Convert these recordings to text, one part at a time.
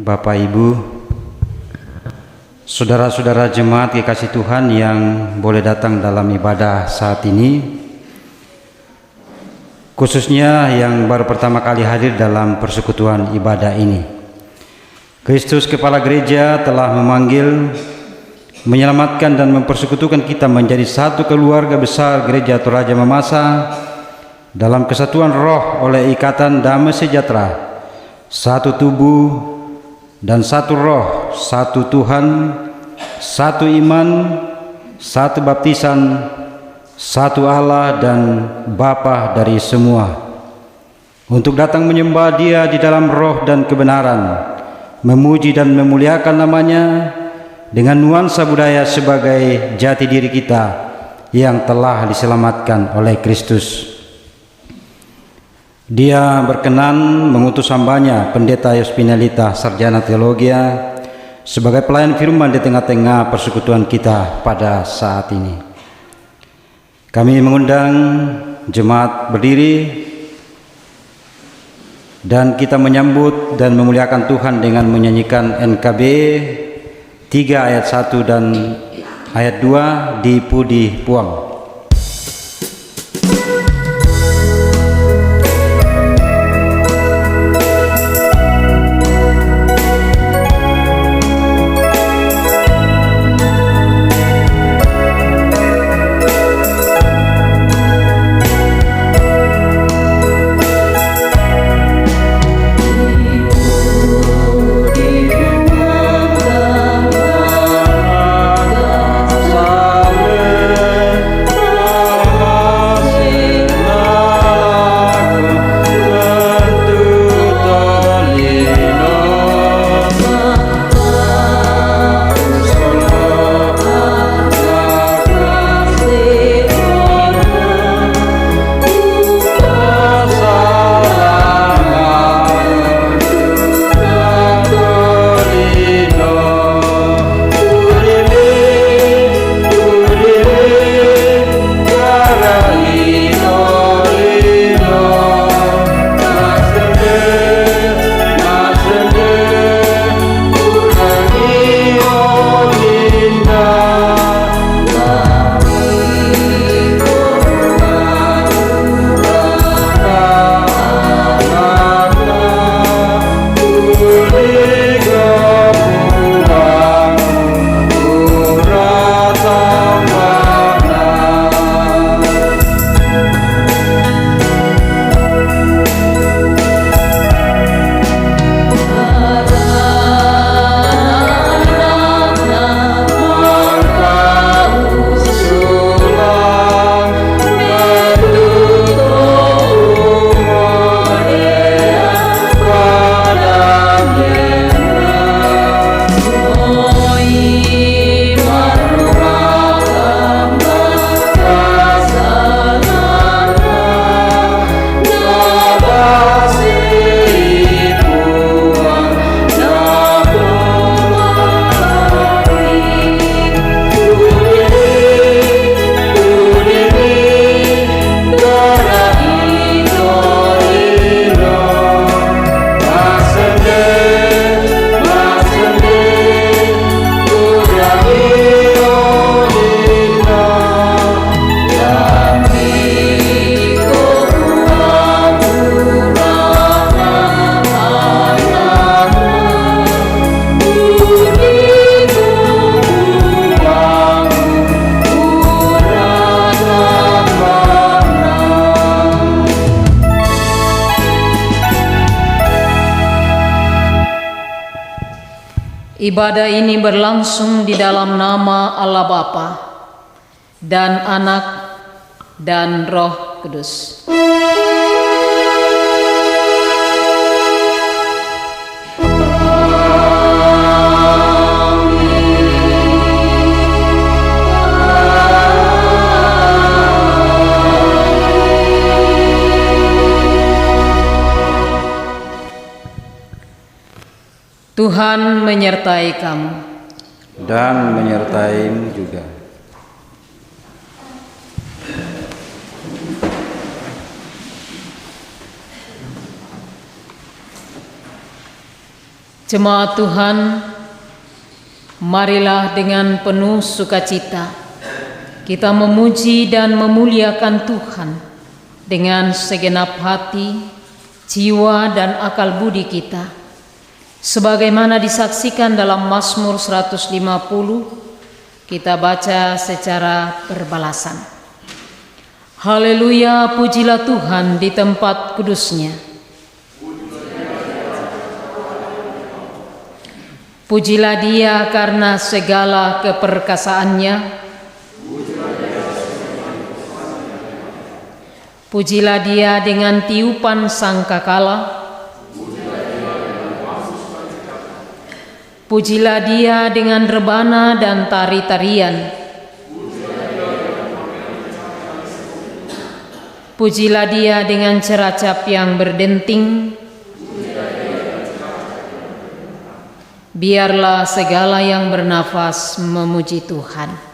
Bapak Ibu, saudara-saudara jemaat kekasih Tuhan yang boleh datang dalam ibadah saat ini, khususnya yang baru pertama kali hadir dalam persekutuan ibadah ini. Kristus Kepala Gereja telah memanggil, menyelamatkan dan mempersekutukan kita menjadi satu keluarga besar Gereja Toraja Mamasa dalam kesatuan roh oleh ikatan damai sejahtera, satu tubuh dan satu roh, satu Tuhan, satu iman, satu baptisan, satu Allah dan Bapa dari semua, untuk datang menyembah Dia di dalam roh dan kebenaran, memuji dan memuliakan namanya dengan nuansa budaya sebagai jati diri kita yang telah diselamatkan oleh Kristus. Dia berkenan mengutus hambanya, Pendeta Yospinalita, Sarjana Teologia, sebagai pelayan firman di tengah-tengah persekutuan kita pada saat ini. Kami mengundang jemaat berdiri dan kita menyambut dan memuliakan Tuhan dengan menyanyikan NKB 3 ayat 1 dan ayat 2 di Pudi Puang. Ibadah ini berlangsung di dalam nama Allah Bapa dan Anak dan Roh Kudus. Tuhan menyertai kamu dan menyertaimu juga. Jemaat Tuhan, marilah dengan penuh sukacita kita memuji dan memuliakan Tuhan dengan segenap hati, jiwa, dan akal budi kita. Sebagaimana disaksikan dalam Mazmur 150, kita baca secara berbalasan. Haleluya, pujilah Tuhan di tempat kudusnya. Pujilah Dia karena segala keperkasaannya. Pujilah Dia dengan tiupan sangkakala. Pujilah Dia dengan rebana dan tari-tarian. Pujilah Dia dengan ceracap yang berdenting. Biarlah segala yang bernafas memuji Tuhan.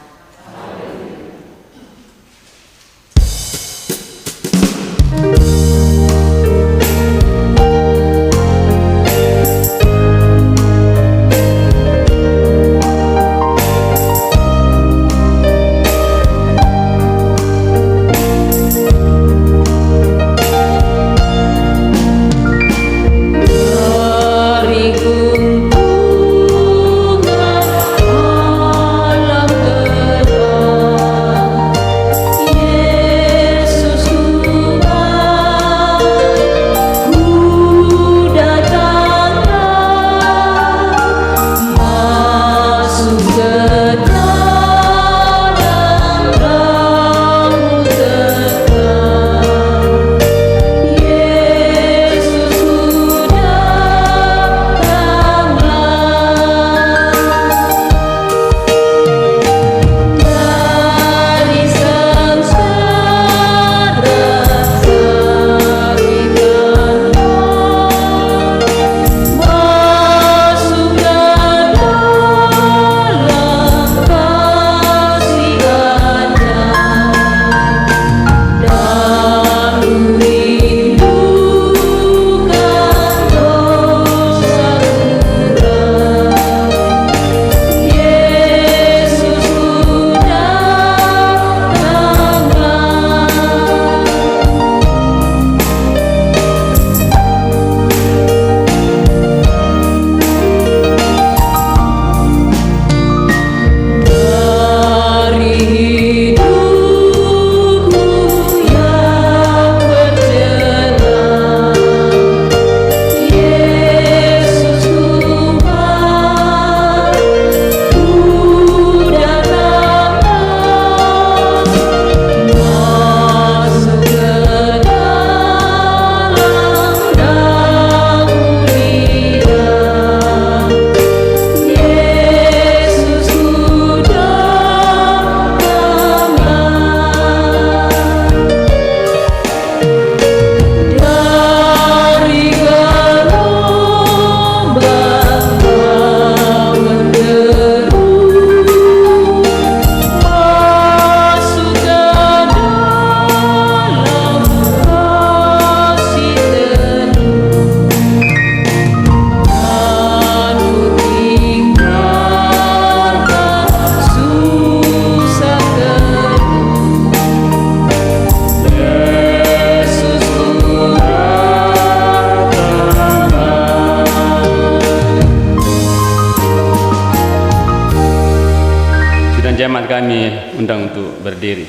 Jemaat kami undang untuk berdiri.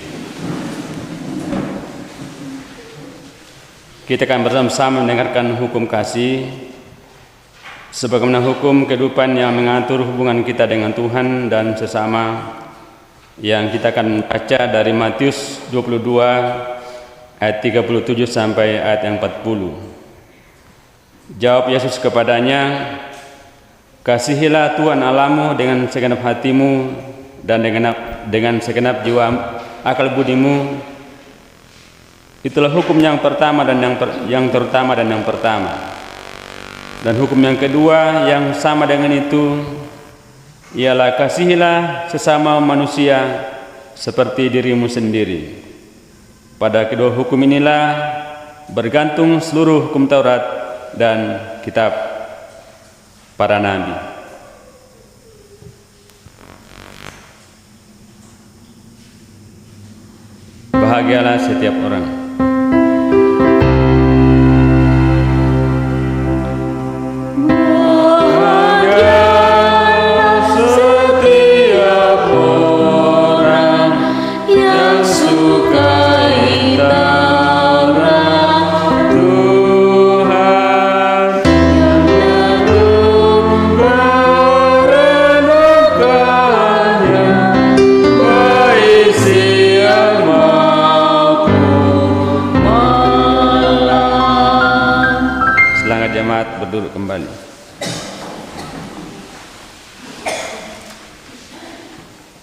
Kita akan bersama-sama mendengarkan hukum kasih sebagaimana hukum kehidupan yang mengatur hubungan kita dengan Tuhan dan sesama, yang kita akan baca dari Matius 22 ayat 37 sampai ayat yang 40. Jawab Yesus kepadanya, "Kasihilah Tuhan Allahmu dengan segenap hatimu dan dengan segenap jiwa akal budimu. Itulah hukum yang pertama dan yang terutama dan yang pertama. Dan hukum yang kedua yang sama dengan itu ialah kasihilah sesama manusia seperti dirimu sendiri. Pada kedua hukum inilah bergantung seluruh hukum Taurat dan kitab." para nabi. Bahagialah setiap orang. Jemaat berduduk kembali.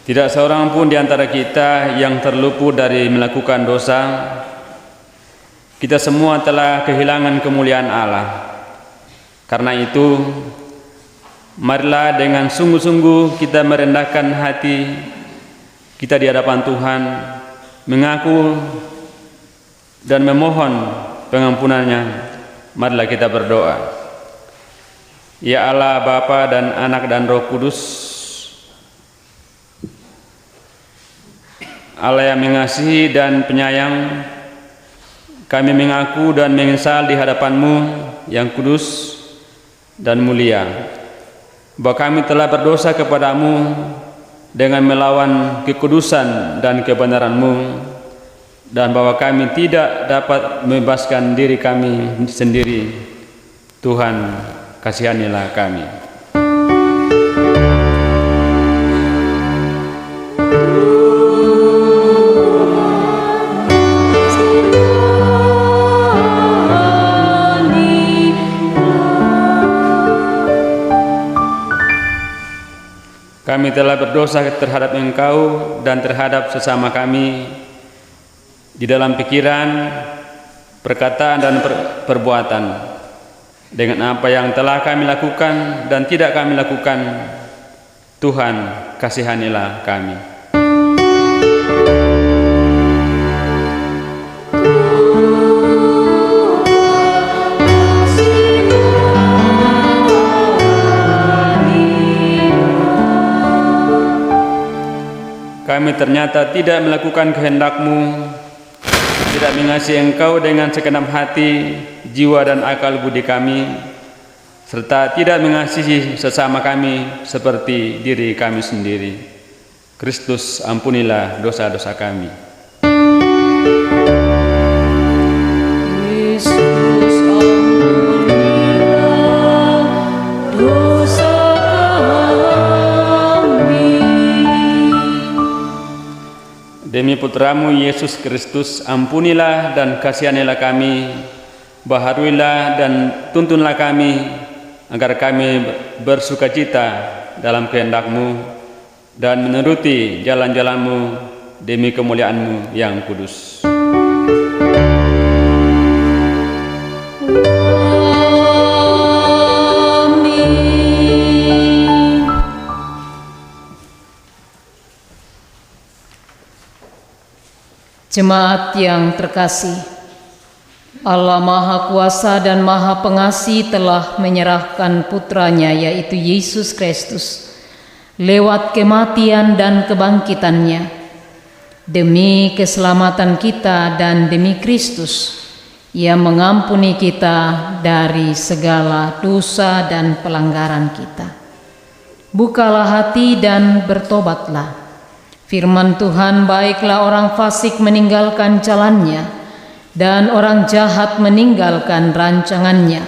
Tidak seorang pun di antara kita yang terluput dari melakukan dosa. Kita semua telah kehilangan kemuliaan Allah. Karena itu, marilah dengan sungguh-sungguh kita merendahkan hati kita di hadapan Tuhan, mengaku dan memohon pengampunannya. Marilah kita berdoa. Ya Allah, Bapa dan Anak dan Roh Kudus, Allah yang mengasihi dan penyayang, kami mengaku dan menyesal di hadapan-Mu yang kudus dan mulia, bahwa kami telah berdosa kepadamu dengan melawan kekudusan dan kebenaran-Mu, dan bahwa kami tidak dapat membebaskan diri kami sendiri. Tuhan, kasihanilah kami. Kami telah berdosa terhadap Engkau dan terhadap sesama kami di dalam pikiran, perkataan dan perbuatan, dengan apa yang telah kami lakukan dan tidak kami lakukan. Tuhan, kasihanilah kami. Kami ternyata tidak melakukan kehendak-Mu, tidak mengasihi Engkau dengan segenap hati, jiwa dan akal budi kami, serta tidak mengasihi sesama kami seperti diri kami sendiri. Kristus, ampunilah dosa-dosa kami. Demi Putramu Yesus Kristus, ampunilah dan kasihanilah kami, baharuilah dan tuntunlah kami, agar kami bersukacita dalam kehendak-Mu dan menuruti jalan-jalan-Mu demi kemuliaan-Mu yang kudus. Jemaat yang terkasih, Allah Maha Kuasa dan Maha Pengasih telah menyerahkan putranya, yaitu Yesus Kristus, lewat kematian dan kebangkitannya, demi keselamatan kita dan demi Kristus yang mengampuni kita dari segala dosa dan pelanggaran kita. Bukalah hati dan bertobatlah. Firman Tuhan, baiklah orang fasik meninggalkan jalannya, dan orang jahat meninggalkan rancangannya.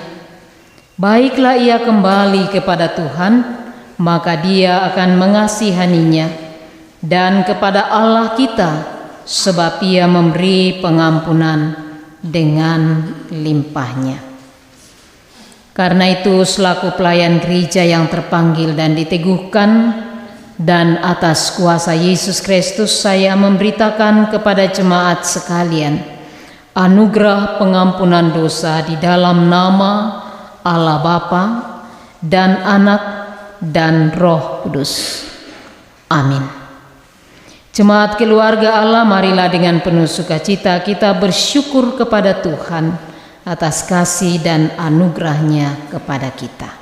Baiklah ia kembali kepada Tuhan, maka Dia akan mengasihaninya, dan kepada Allah kita, sebab Ia memberi pengampunan dengan limpahnya. Karena itu, selaku pelayan gereja yang terpanggil dan diteguhkan, dan atas kuasa Yesus Kristus, saya memberitakan kepada jemaat sekalian anugerah pengampunan dosa di dalam nama Allah Bapa dan Anak dan Roh Kudus. Amin. Jemaat keluarga Allah, marilah dengan penuh sukacita kita bersyukur kepada Tuhan atas kasih dan anugerahnya kepada kita.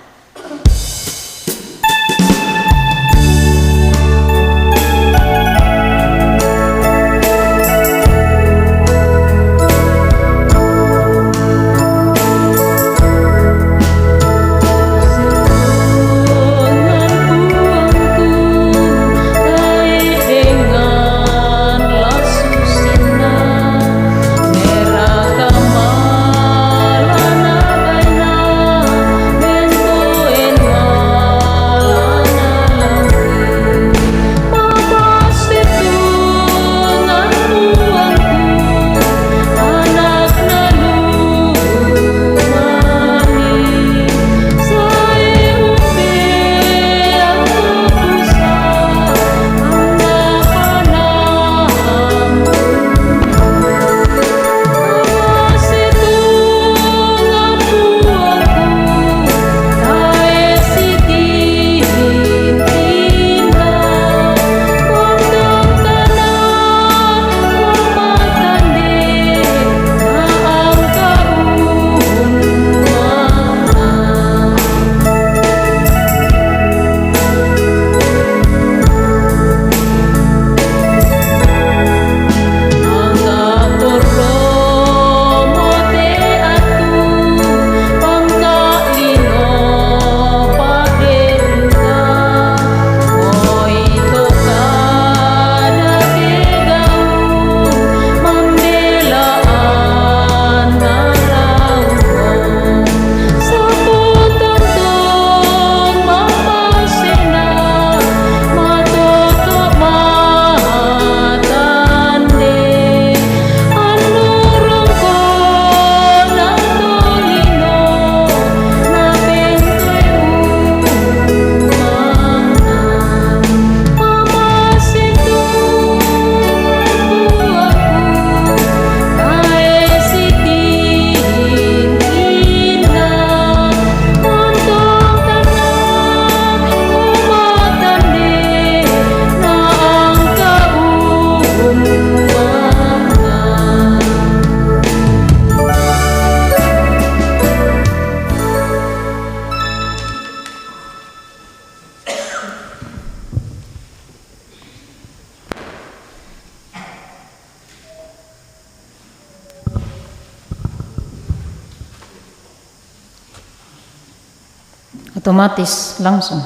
Otomatis langsung.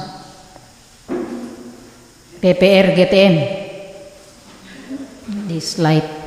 PPR GTM di slide.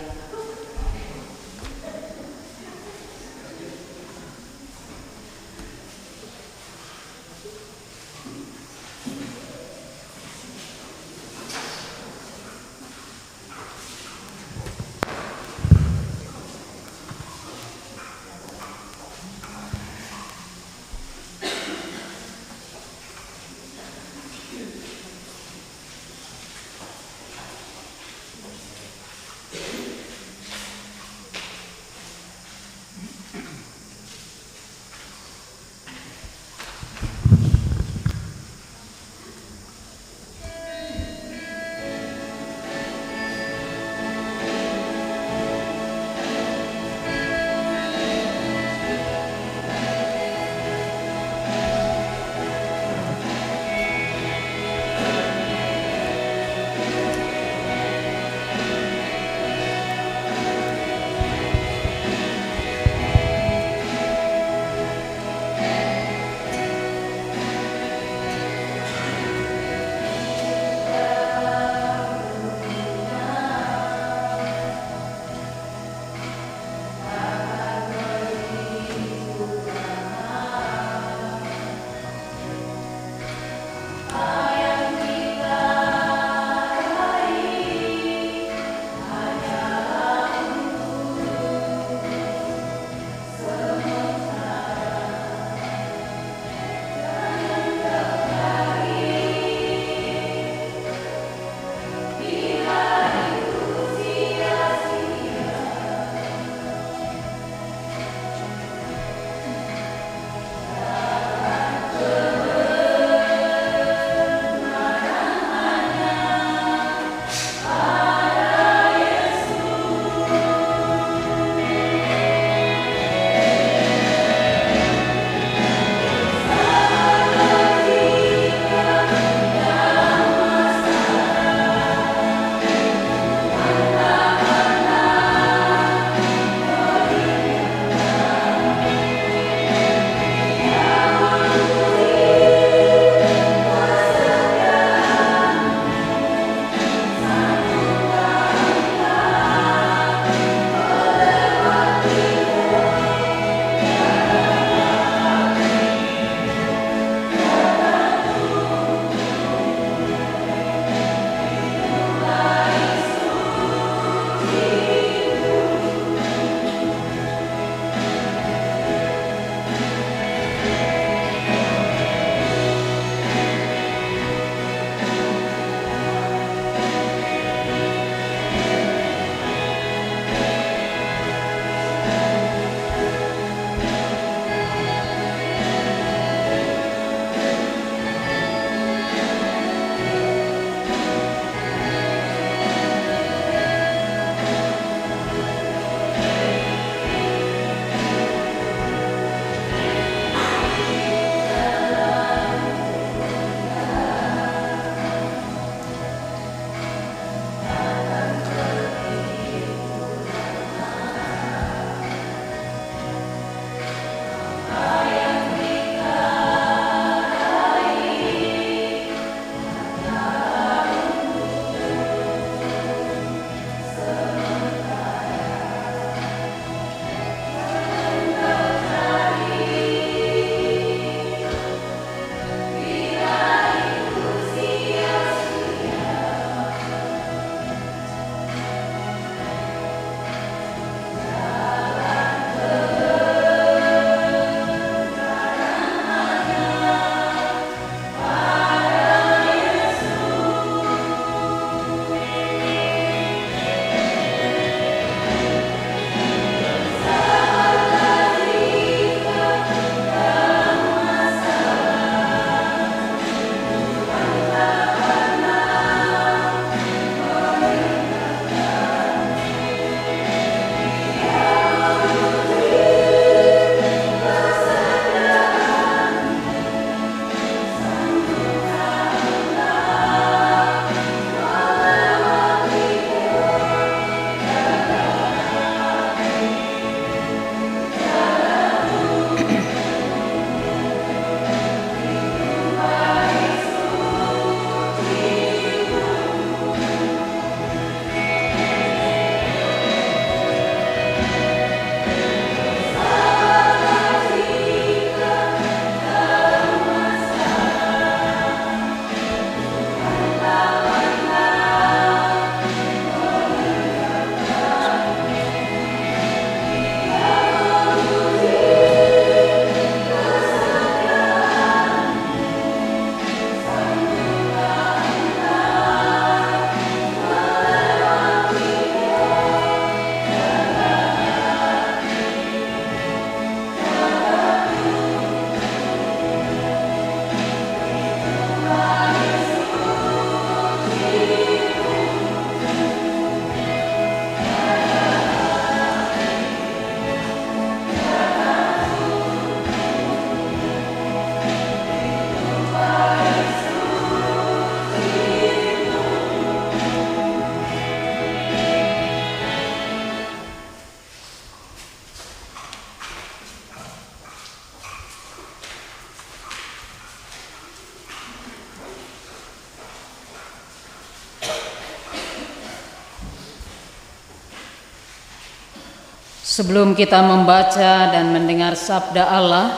Sebelum kita membaca dan mendengar sabda Allah,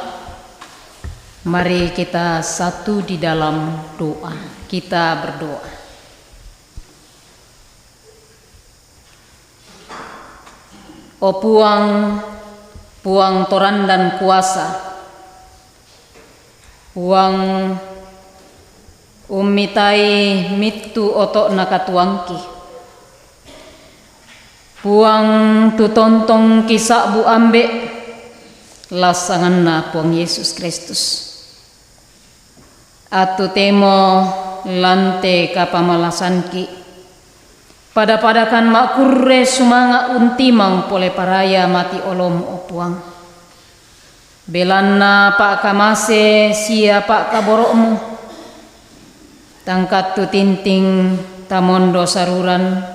mari kita satu di dalam doa. Kita berdoa. O puang toran dan kuasa, puang umitai mitu otok nakatuangki, puang tu tontong kisah bu ambek lasanganna puang Yesus Kristus. Atu temo lante kapamalasanki pada padakan makurre sumanga untimang pole paraya mati olom o puang. Belanna pak kamase sia pak kaborokmu tangkat tu tinting tamondo saruran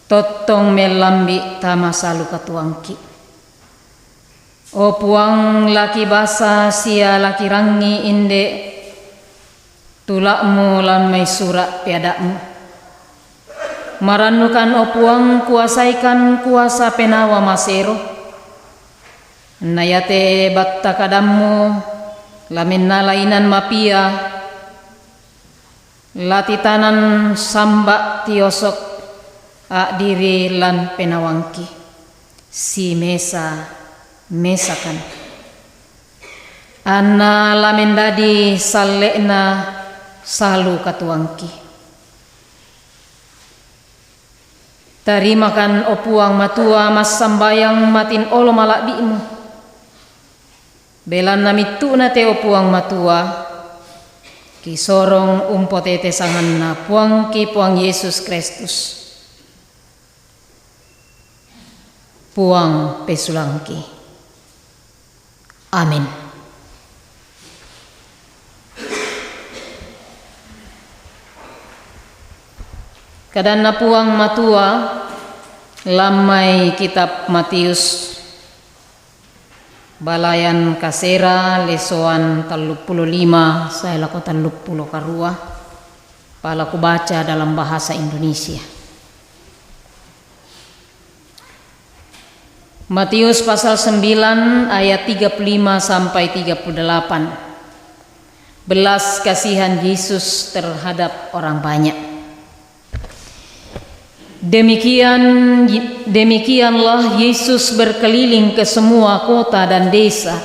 totong melambi tamasalu katuangki. O puang laki basa sia laki rangi inde tulakmu lan mai surak piadakmu. Maranukan o puang kuasaikan kuasa penawa masero. Nayate batta kadammu lamin nalainan mapia latitanan sambak tiosok diri lan penawangki si mesakan anna lamen dadi salekna salu katuangki. Tarimakan o puang matua mas sambayang matin olo malakbimu belan namitu na te o puang matua ki sorong umpotete sanganna puang ki puang Yesus Kristus. Puang pesulangki. Amin. Kadana puang matua lamai kitab Matius balayan kasera lesoan 35 saya lako 30 karua palaku baca dalam bahasa Indonesia. Matius pasal 9 ayat 35 sampai 38. Belas kasihan Yesus terhadap orang banyak. Demikianlah Yesus berkeliling ke semua kota dan desa.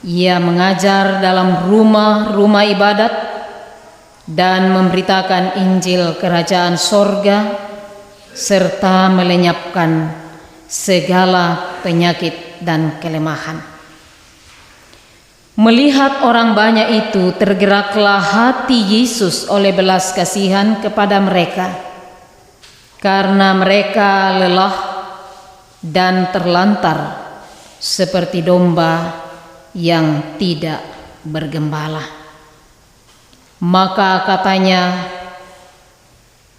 Ia mengajar dalam rumah-rumah ibadat dan memberitakan Injil kerajaan sorga serta melenyapkan segala penyakit dan kelemahan. Melihat orang banyak itu, tergeraklah hati Yesus oleh belas kasihan kepada mereka, karena mereka lelah dan terlantar seperti domba yang tidak bergembala. Maka katanya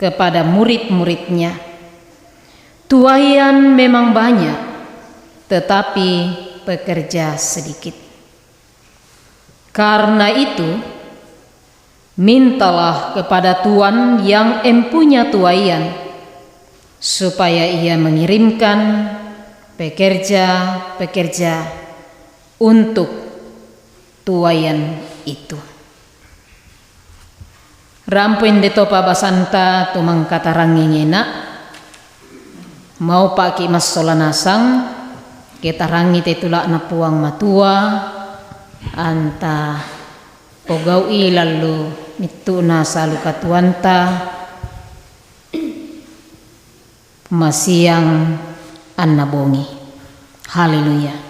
kepada murid-muridnya, tuaian memang banyak, tetapi pekerja sedikit. Karena itu, mintalah kepada Tuan yang empunya tuaian, supaya ia mengirimkan pekerja-pekerja untuk tuaian itu. Rampuin de topa basanta tumang katarangi ngena mau paki mas solanasang kita rangi te tulak na puang matua anta pogau lalu mitu na salu katuanta masiang annabongi. Haleluya.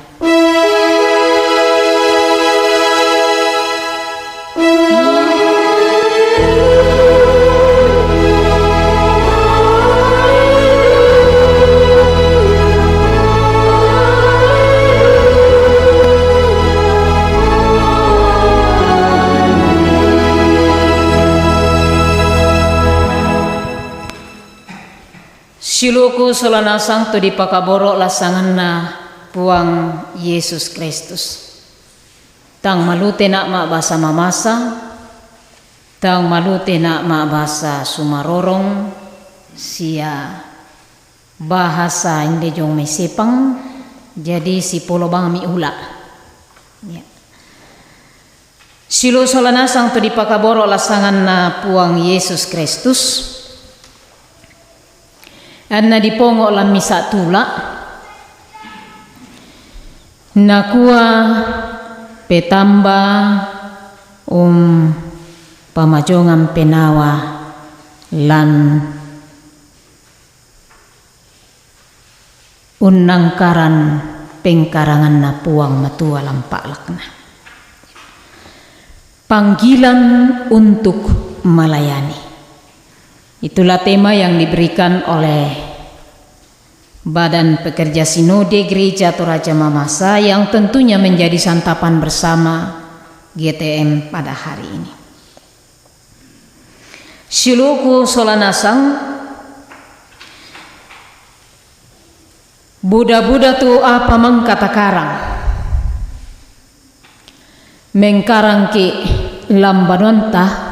Siluku solanasang tu dipakaboro lasanganna puang Yesus Kristus. Tang malute nak mak basa mamasa, tang malute nak mak basa sumarorong, sia bahasa inde jong mesepang, jadi si polo bang mi ula. Ya. Silu solanasang tu dipakaboro lasanganna puang Yesus Kristus. Anna dipongo lam misa tula nakua petamba pamajongan penawa lan unangkaran pengkarangan na puang matua lampak lakna. Panggilan untuk melayani. Itulah tema yang diberikan oleh Badan Pekerja Sinode Gereja Toraja Mamasa yang tentunya menjadi santapan bersama GTM pada hari ini. Siluku solanasang Buddha-Buddha tu apa mengkata karang mengkarang ki lambanonta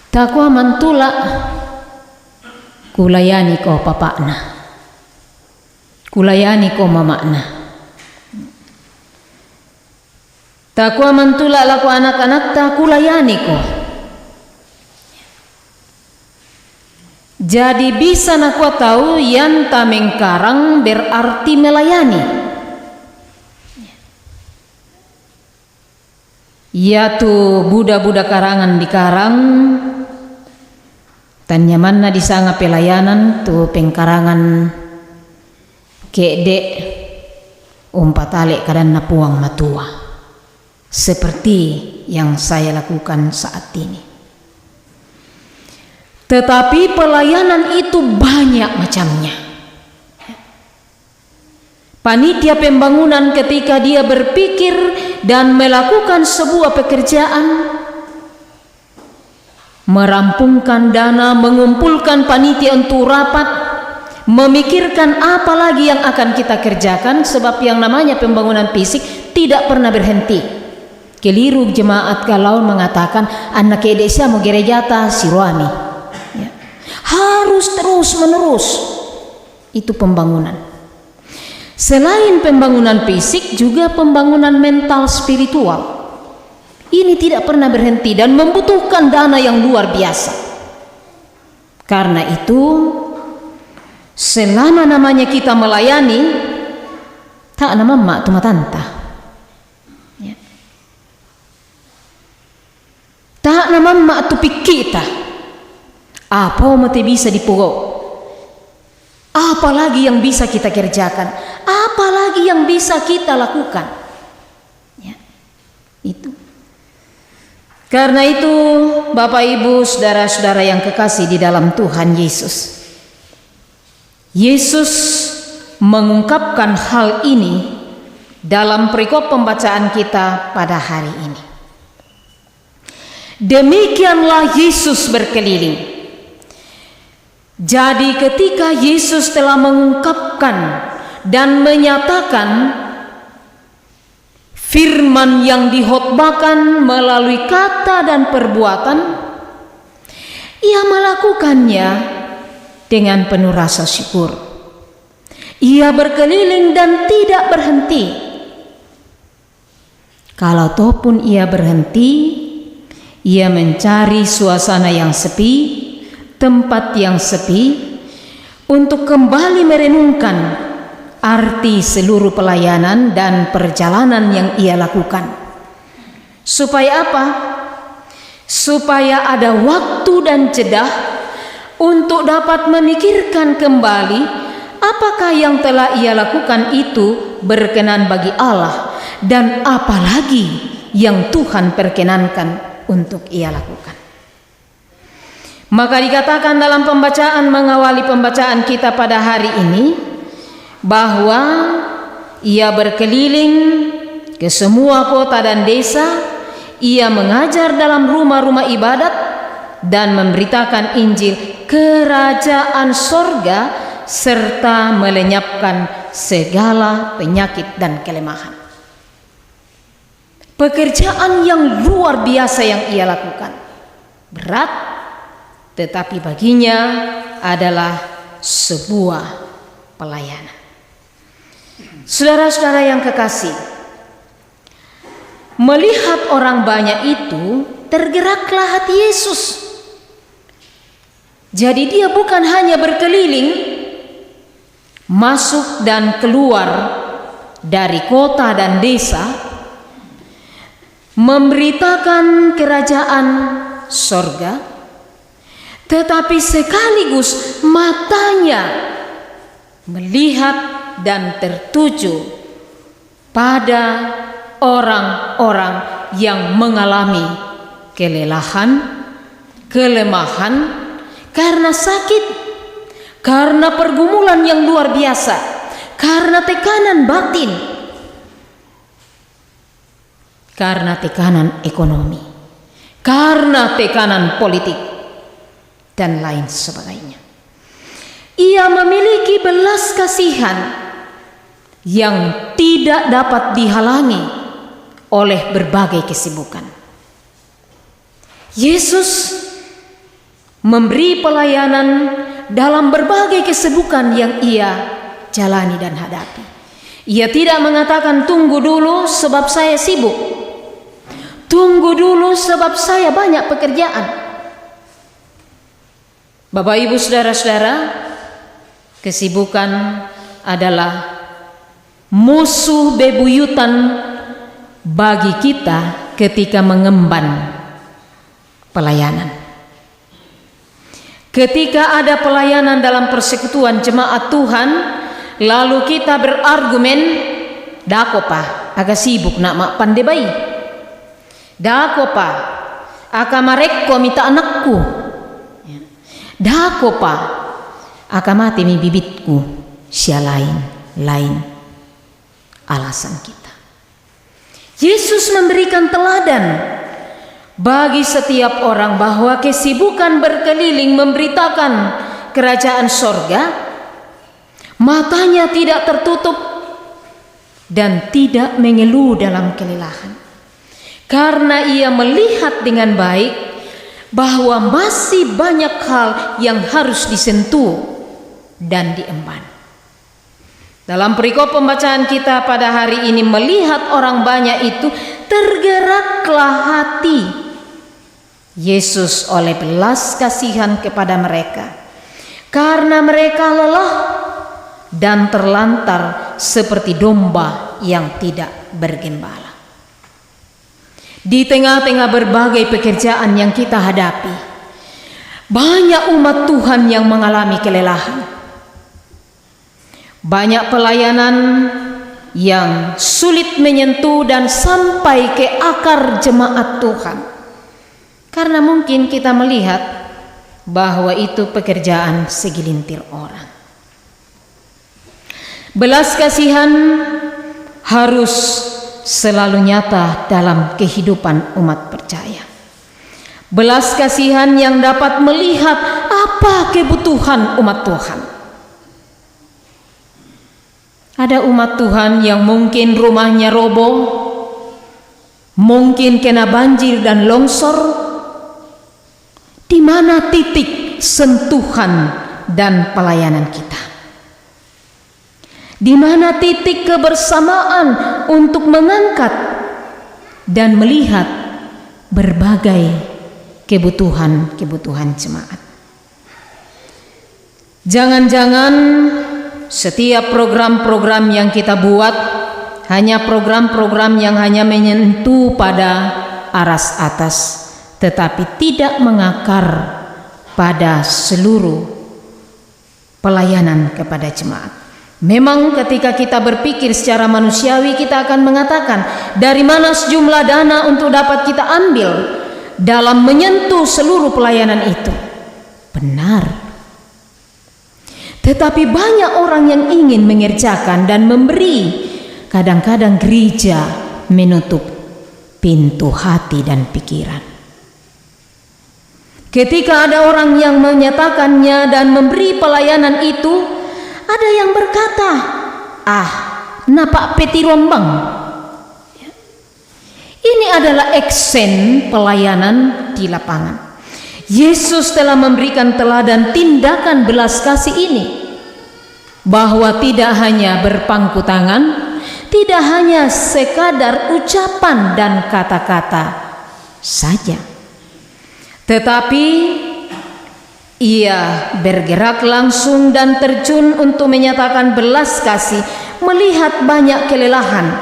takwa mantula kulayani ko papakna, kulayani ko mamakna. Takwa mantula laku anak-anak ta kulayani ko. Jadi bisa nakwa tahu yang tamengkarang berarti melayani. Ya tu Buddha-Buddha karangan di karang. Tanyaman na disanga pelayanan tu pengkarangan kedek umpatale kadan na puang matua seperti yang saya lakukan saat ini. Tetapi pelayanan itu banyak macamnya. Panitia pembangunan ketika dia berpikir dan melakukan sebuah pekerjaan, merampungkan dana, mengumpulkan panitia untuk rapat, memikirkan apa lagi yang akan kita kerjakan, sebab yang namanya pembangunan fisik tidak pernah berhenti. Keliru jemaat kalau mengatakan anak Indonesia mau gereja siruami, ya. Harus terus menerus. Itu pembangunan. Selain pembangunan fisik, juga pembangunan mental spiritual. Ini tidak pernah berhenti dan membutuhkan dana yang luar biasa. Karena itu, selama namanya kita melayani, tak nama mak tu matanta. Ya. Tak nama mak tu pikita. Apa mati bisa dipukul? Apalagi yang bisa kita kerjakan? Apalagi yang bisa kita lakukan? Ya. Itu. Karena itu, Bapak Ibu, saudara-saudara yang kekasih di dalam Tuhan Yesus, Yesus mengungkapkan hal ini dalam perikop pembacaan kita pada hari ini. Demikianlah Yesus berkeliling. Jadi ketika Yesus telah mengungkapkan dan menyatakan firman yang dihotbahkan melalui kata dan perbuatan, ia melakukannya dengan penuh rasa syukur. Ia berkeliling dan tidak berhenti. Kalau toh pun ia berhenti, ia mencari suasana yang sepi, tempat yang sepi, untuk kembali merenungkan arti seluruh pelayanan dan perjalanan yang ia lakukan. Supaya apa? Supaya ada waktu dan jeda untuk dapat memikirkan kembali apakah yang telah ia lakukan itu berkenan bagi Allah, dan apalagi yang Tuhan perkenankan untuk ia lakukan. Maka dikatakan dalam pembacaan mengawali pembacaan kita pada hari ini, bahwa ia berkeliling ke semua kota dan desa, ia mengajar dalam rumah-rumah ibadat, dan memberitakan Injil kerajaan sorga serta melenyapkan segala penyakit dan kelemahan. Pekerjaan yang luar biasa yang ia lakukan. Berat, tetapi baginya adalah sebuah pelayanan. Saudara-saudara yang kekasih, melihat orang banyak itu, tergeraklah hati Yesus. Jadi dia bukan hanya berkeliling, masuk dan keluar dari kota dan desa, memberitakan kerajaan sorga, tetapi sekaligus matanya melihat dan tertuju pada orang-orang yang mengalami kelelahan, kelemahan karena sakit, karena pergumulan yang luar biasa, karena tekanan batin, karena tekanan ekonomi, karena tekanan politik, dan lain sebagainya. Ia memiliki belas kasihan yang tidak dapat dihalangi oleh berbagai kesibukan. Yesus memberi pelayanan dalam berbagai kesibukan yang ia jalani dan hadapi. Ia tidak mengatakan tunggu dulu sebab saya sibuk, tunggu dulu sebab saya banyak pekerjaan. Bapak, Ibu, saudara-saudara, kesibukan adalah musuh bebuyutan bagi kita ketika mengemban pelayanan. Ketika ada pelayanan dalam persekutuan jemaat Tuhan, lalu kita berargumen, dako pa, aga sibuk nak mak pandai, dako pa, aka marekko minta anakku, dako pa, aka mati mi bibitku, sia lain alasan kita. Yesus memberikan teladan bagi setiap orang bahwa kesibukan berkeliling memberitakan kerajaan sorga, matanya tidak tertutup dan tidak mengeluh dalam kelelahan, karena ia melihat dengan baik bahwa masih banyak hal yang harus disentuh dan diemban. Dalam perikop pembacaan kita pada hari ini, melihat orang banyak itu, tergeraklah hati Yesus oleh belas kasihan kepada mereka, karena mereka lelah dan terlantar seperti domba yang tidak bergembala. Di tengah-tengah berbagai pekerjaan yang kita hadapi, banyak umat Tuhan yang mengalami kelelahan. Banyak pelayanan yang sulit menyentuh dan sampai ke akar jemaat Tuhan, karena mungkin kita melihat bahwa itu pekerjaan segelintir orang. Belas kasihan harus selalu nyata dalam kehidupan umat percaya. Belas kasihan yang dapat melihat apa kebutuhan umat Tuhan. Ada umat Tuhan yang mungkin rumahnya roboh, mungkin kena banjir dan longsor. Di mana titik sentuhan dan pelayanan kita? Di mana titik kebersamaan untuk mengangkat dan melihat berbagai kebutuhan jemaat? Jangan-jangan setiap program-program yang kita buat hanya program-program yang hanya menyentuh pada aras atas, tetapi tidak mengakar pada seluruh pelayanan kepada jemaat. Memang ketika kita berpikir secara manusiawi, kita akan mengatakan, dari mana sejumlah dana untuk dapat kita ambil dalam menyentuh seluruh pelayanan itu? Benar. Tetapi banyak orang yang ingin mengerjakan dan memberi. Kadang-kadang gereja menutup pintu hati dan pikiran. Ketika ada orang yang menyatakannya dan memberi pelayanan itu, ada yang berkata, napak peti rombang. Ini adalah eksen pelayanan di lapangan. Yesus telah memberikan teladan tindakan belas kasih ini, bahwa tidak hanya berpangku tangan, tidak hanya sekadar ucapan dan kata-kata saja, tetapi ia bergerak langsung dan terjun untuk menyatakan belas kasih, melihat banyak kelelahan,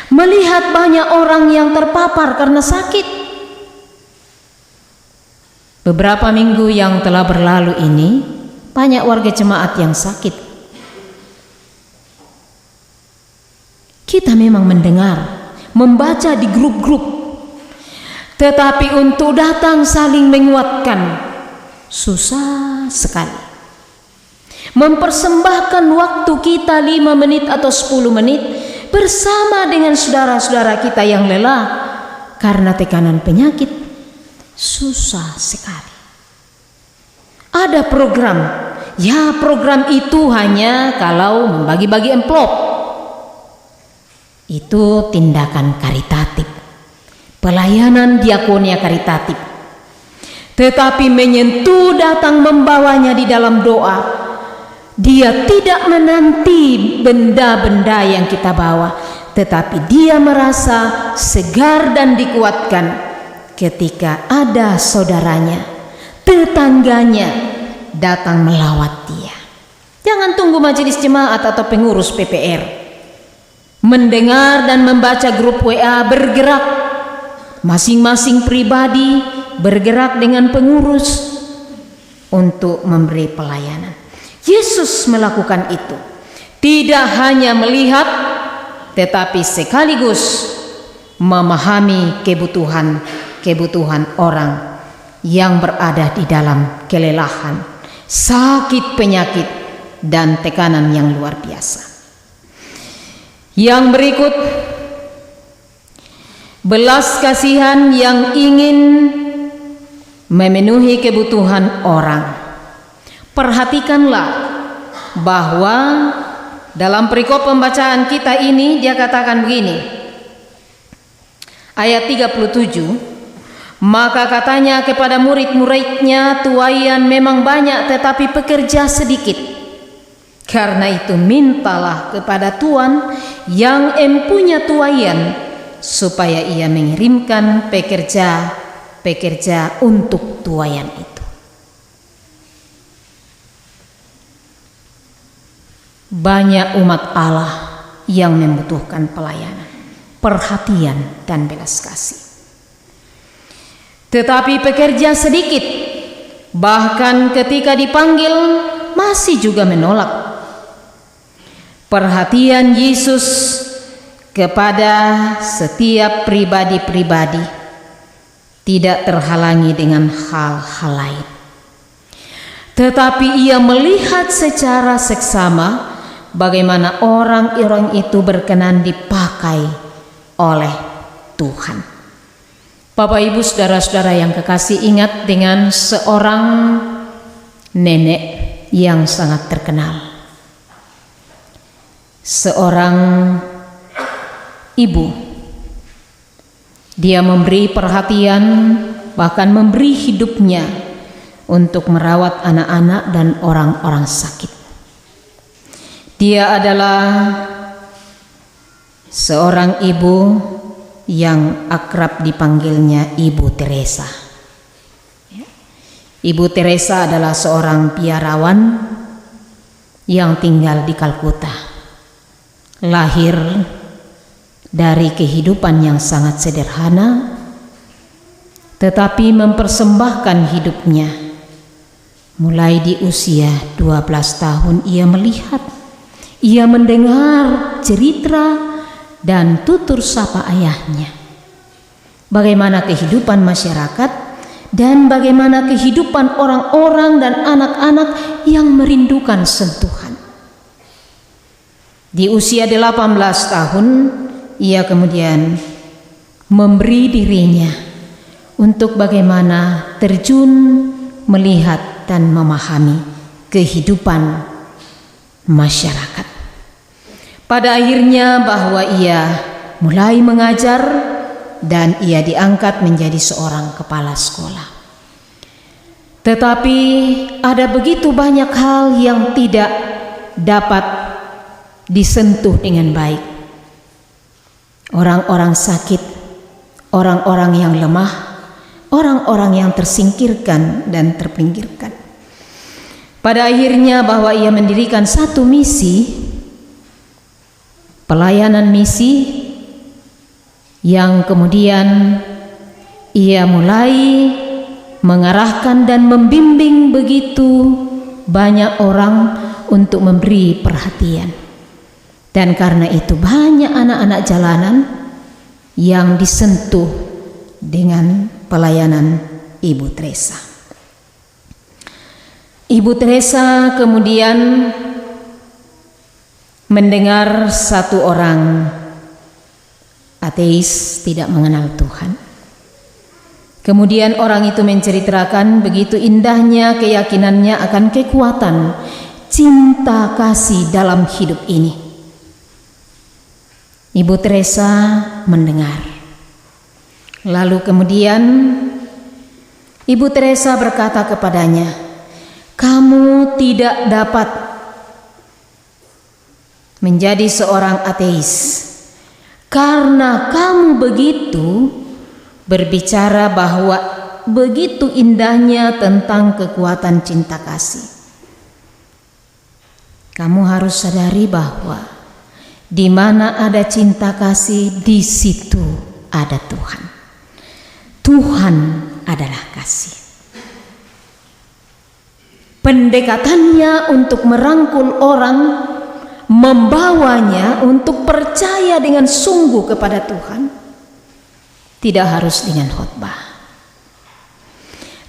melihat banyak orang yang terpapar karena sakit. Beberapa minggu yang telah berlalu ini, banyak warga jemaat yang sakit. Kita memang mendengar, membaca di grup-grup, tetapi untuk datang saling menguatkan susah sekali. Mempersembahkan waktu kita 5 menit atau 10 menit bersama dengan saudara-saudara kita yang lelah karena tekanan penyakit, susah sekali. Ada program, program itu hanya kalau membagi-bagi amplop. Itu tindakan karitatif, pelayanan diakonia karitatif. Tetapi menyentuh, datang membawanya di dalam doa, dia tidak menanti benda-benda yang kita bawa, tetapi dia merasa segar dan dikuatkan ketika ada saudaranya, tetangganya datang melawat dia. Jangan tunggu majelis jemaat atau pengurus PPR mendengar dan membaca grup WA, bergerak masing-masing pribadi, bergerak dengan pengurus untuk memberi pelayanan. Yesus melakukan itu, tidak hanya melihat, tetapi sekaligus memahami kebutuhan orang yang berada di dalam kelelahan, sakit, penyakit, dan tekanan yang luar biasa. Yang berikut, belas kasihan yang ingin memenuhi kebutuhan orang. Perhatikanlah bahwa dalam perikop pembacaan kita ini dia katakan begini, ayat 37, maka katanya kepada murid-muridnya, tuaian memang banyak tetapi pekerja sedikit. Karena itu mintalah kepada Tuhan yang empunya tuaian supaya ia mengirimkan pekerja untuk tuaian itu. Banyak umat Allah yang membutuhkan pelayanan, perhatian, dan belas kasih. Tetapi pekerja sedikit, bahkan ketika dipanggil masih juga menolak. Perhatian Yesus kepada setiap pribadi-pribadi tidak terhalangi dengan hal-hal lain, tetapi ia melihat secara seksama bagaimana orang-orang itu berkenan dipakai oleh Tuhan. Bapak, Ibu, saudara-saudara yang kekasih, ingat dengan seorang nenek yang sangat terkenal, seorang ibu. Dia memberi perhatian, bahkan memberi hidupnya untuk merawat anak-anak dan orang-orang sakit. Dia adalah seorang ibu yang akrab dipanggilnya Ibu Teresa. Ibu Teresa adalah seorang biarawan yang tinggal di Kalkuta. Lahir dari kehidupan yang sangat sederhana, tetapi mempersembahkan hidupnya. Mulai di usia 12 tahun ia melihat, ia mendengar cerita dan tutur sapa ayahnya, bagaimana kehidupan masyarakat dan bagaimana kehidupan orang-orang dan anak-anak yang merindukan sentuhan. Di usia 18 tahun ia kemudian memberi dirinya untuk bagaimana terjun melihat dan memahami kehidupan masyarakat. Pada akhirnya bahwa ia mulai mengajar dan ia diangkat menjadi seorang kepala sekolah. Tetapi ada begitu banyak hal yang tidak dapat disentuh dengan baik. Orang-orang sakit, orang-orang yang lemah, orang-orang yang tersingkirkan dan terpinggirkan. Pada akhirnya bahwa ia mendirikan satu misi, pelayanan misi, yang kemudian ia mulai mengarahkan dan membimbing begitu banyak orang untuk memberi perhatian. Dan karena itu banyak anak-anak jalanan yang disentuh dengan pelayanan Ibu Teresa. Ibu Teresa kemudian mendengar satu orang ateis tidak mengenal Tuhan. Kemudian orang itu menceritakan begitu indahnya keyakinannya akan kekuatan cinta kasih dalam hidup ini. Ibu Teresa mendengar. Lalu kemudian Ibu Teresa berkata kepadanya, "Kamu tidak dapat menjadi seorang ateis karena kamu begitu berbicara bahwa begitu indahnya tentang kekuatan cinta kasih. Kamu harus sadari bahwa di mana ada cinta kasih, di situ ada Tuhan. Tuhan adalah kasih." Pendekatannya untuk merangkul orang, membawanya untuk percaya dengan sungguh kepada Tuhan, tidak harus dengan khotbah,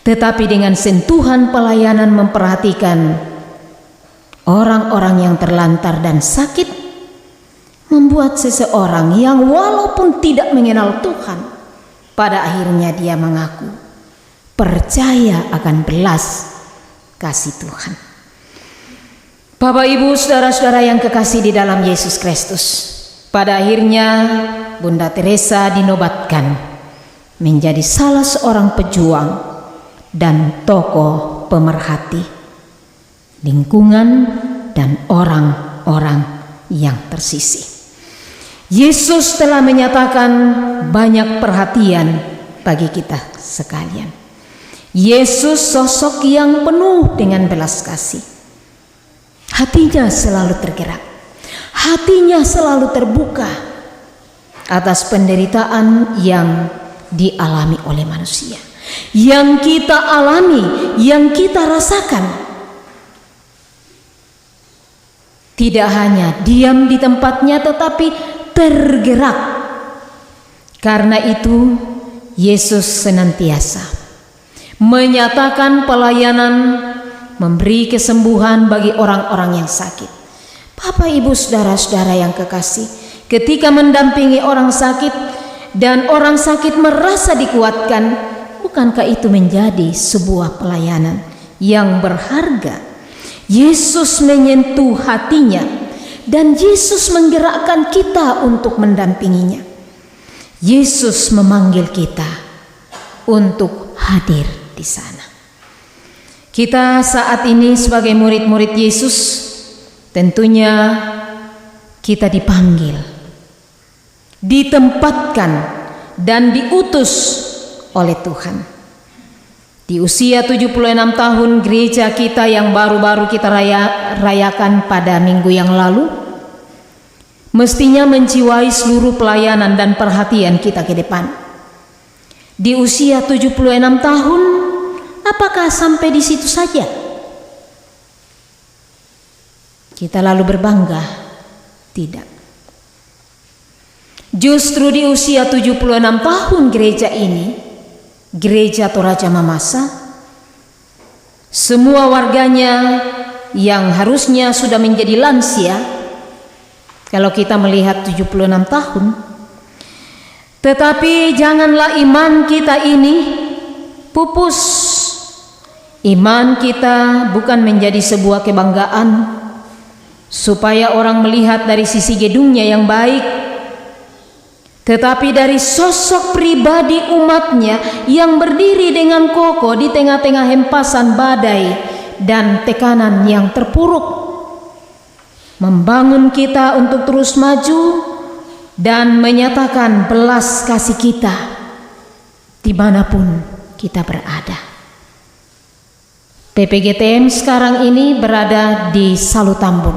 tetapi dengan sentuhan pelayanan memperhatikan orang-orang yang terlantar dan sakit, membuat seseorang yang walaupun tidak mengenal Tuhan, pada akhirnya dia mengaku percaya akan belas kasih Tuhan. Bapak, Ibu, saudara-saudara yang kekasih di dalam Yesus Kristus, pada akhirnya Bunda Teresa dinobatkan menjadi salah seorang pejuang dan tokoh pemerhati lingkungan dan orang-orang yang tersisih. Yesus telah menyatakan banyak perhatian bagi kita sekalian. Yesus sosok yang penuh dengan belas kasih. Hatinya selalu tergerak, hatinya selalu terbuka atas penderitaan yang dialami oleh manusia, yang kita alami, yang kita rasakan. Tidak hanya diam di tempatnya, tetapi tergerak. Karena itu Yesus senantiasa menyatakan pelayanan, memberi kesembuhan bagi orang-orang yang sakit. Bapak, Ibu, saudara-saudara yang kekasih, ketika mendampingi orang sakit dan orang sakit merasa dikuatkan, bukankah itu menjadi sebuah pelayanan yang berharga? Yesus menyentuh hatinya dan Yesus menggerakkan kita untuk mendampinginya. Yesus memanggil kita untuk hadir di sana. Kita saat ini sebagai murid-murid Yesus, tentunya kita dipanggil, ditempatkan dan diutus oleh Tuhan. Di usia 76 tahun gereja kita yang baru-baru kita rayakan pada minggu yang lalu, mestinya menjiwai seluruh pelayanan dan perhatian kita ke depan. Di usia 76 tahun, apakah sampai di situ saja? Kita lalu berbangga? Tidak. Justru di usia 76 tahun gereja ini, Gereja Toraja Mamasa, semua warganya yang harusnya sudah menjadi lansia, kalau kita melihat 76 tahun, Tetapi janganlah iman kita ini pupus. Iman kita bukan menjadi sebuah kebanggaan supaya orang melihat dari sisi gedungnya yang baik, tetapi dari sosok pribadi umatnya yang berdiri dengan kokoh di tengah-tengah hempasan badai dan tekanan yang terpuruk, membangun kita untuk terus maju dan menyatakan belas kasih kita dimanapun kita berada. PPGTM sekarang ini berada di Salutambun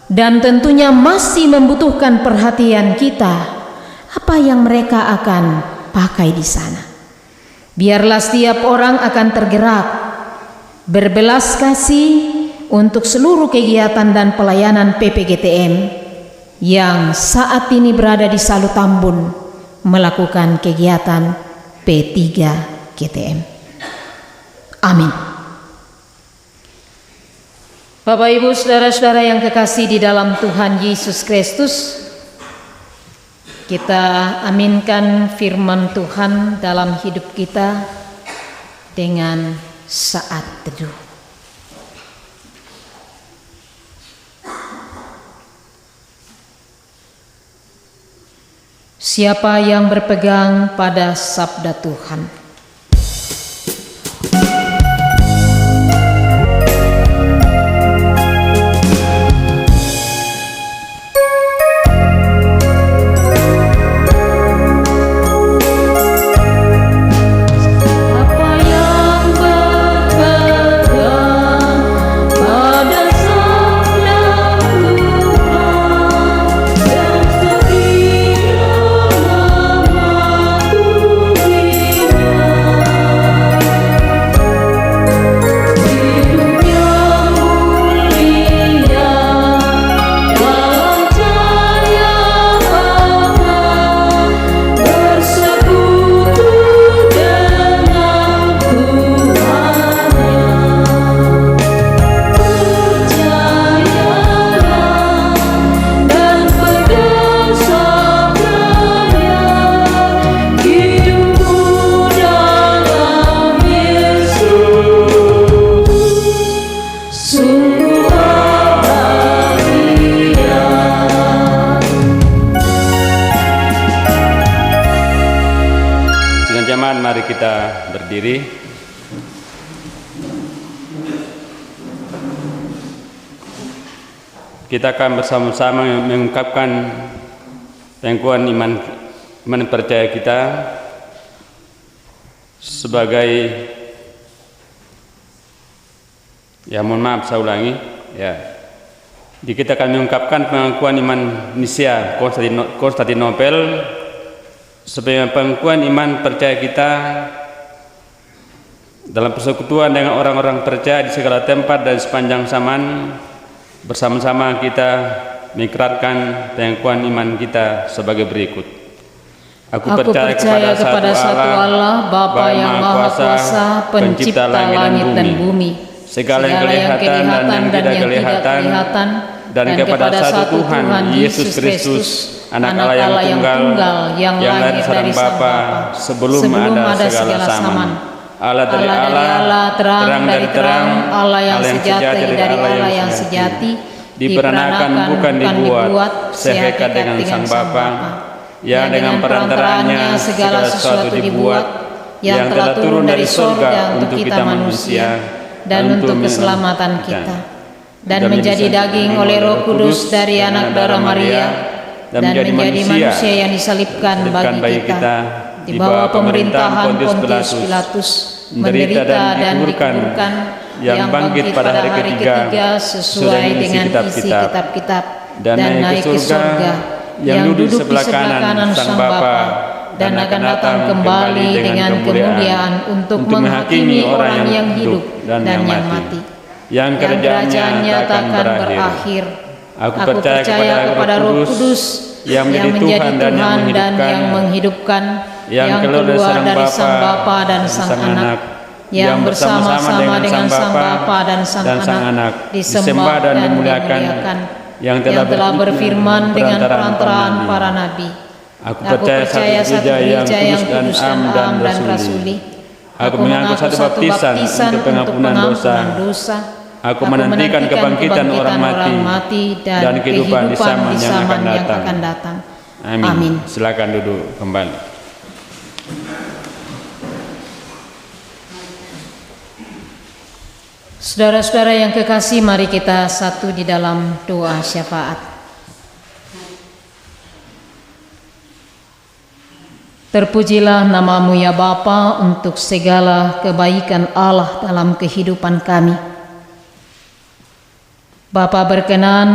dan tentunya masih membutuhkan perhatian kita. Apa yang mereka akan pakai di sana? Biarlah setiap orang akan tergerak berbelas kasih untuk seluruh kegiatan dan pelayanan PPGTM yang saat ini berada di Salutambun melakukan kegiatan P3GTM. Amin. Bapak, Ibu, saudara-saudara yang kekasih di dalam Tuhan Yesus Kristus, kita aminkan firman Tuhan dalam hidup kita dengan saat teduh. Siapa yang berpegang pada sabda Tuhan? Mari kita berdiri. Kita akan bersama-sama mengungkapkan pengakuan iman percaya kita sebagai, mohon maaf saya ulangi, kita akan mengungkapkan pengakuan iman Nicea Konstantinopel sebagai pengakuan iman percaya kita dalam persekutuan dengan orang-orang percaya di segala tempat dan sepanjang zaman. Bersama-sama kita mengikrarkan pengakuan iman kita sebagai berikut. Aku percaya kepada satu Allah, Bapa yang Maha Kuasa, Pencipta langit dan bumi, segala yang kelihatan dan yang tidak kelihatan, dan kepada satu Tuhan Yesus Kristus, Anak Allah yang tunggal, yang lahir dari Bapa sebelum ada segala zaman. Allah dari Allah, terang dari terang, Allah yang sejati dari Allah yang sejati, diperanakan bukan dibuat, sehekat dengan Sang Bapa, yang dengan perantaranya segala sesuatu dibuat, yang telah turun dari surga untuk kita manusia dan untuk keselamatan kita, dan menjadi daging oleh Roh Kudus dari anak darah Maria, dan menjadi manusia yang disalibkan bagi kita, di bawah pemerintahan Pontius Pilatus, menderita dan dikuburkan, yang bangkit pada hari ketiga sesuai dengan isi kitab-kitab, dan naik ke surga, yang duduk di sebelah kanan Sang Bapa, dan akan datang kembali dengan kemuliaan untuk menghakimi orang yang hidup dan yang mati, yang kerajaannya takkan berakhir. Aku percaya kepada Roh Kudus yang menjadi Tuhan dan yang menghidupkan, yang keluar dari Sang Bapa dan Sang Anak, yang bersama-sama dengan Sang Bapa dan Sang Anak, disembah dan dimuliakan, yang telah berfirman dengan perantaraan para nabi. Aku percaya satu gereja yang kudus dan am dan rasuli. Aku mengaku satu baptisan untuk pengampunan dosa. Aku menantikan kebangkitan orang mati dan kehidupan di zaman yang akan datang. Amin. Silakan duduk kembali. Saudara-saudara yang kekasih, mari kita satu di dalam doa syafaat. Terpujilah namamu ya Bapa untuk segala kebaikan Allah dalam kehidupan kami. Bapa berkenan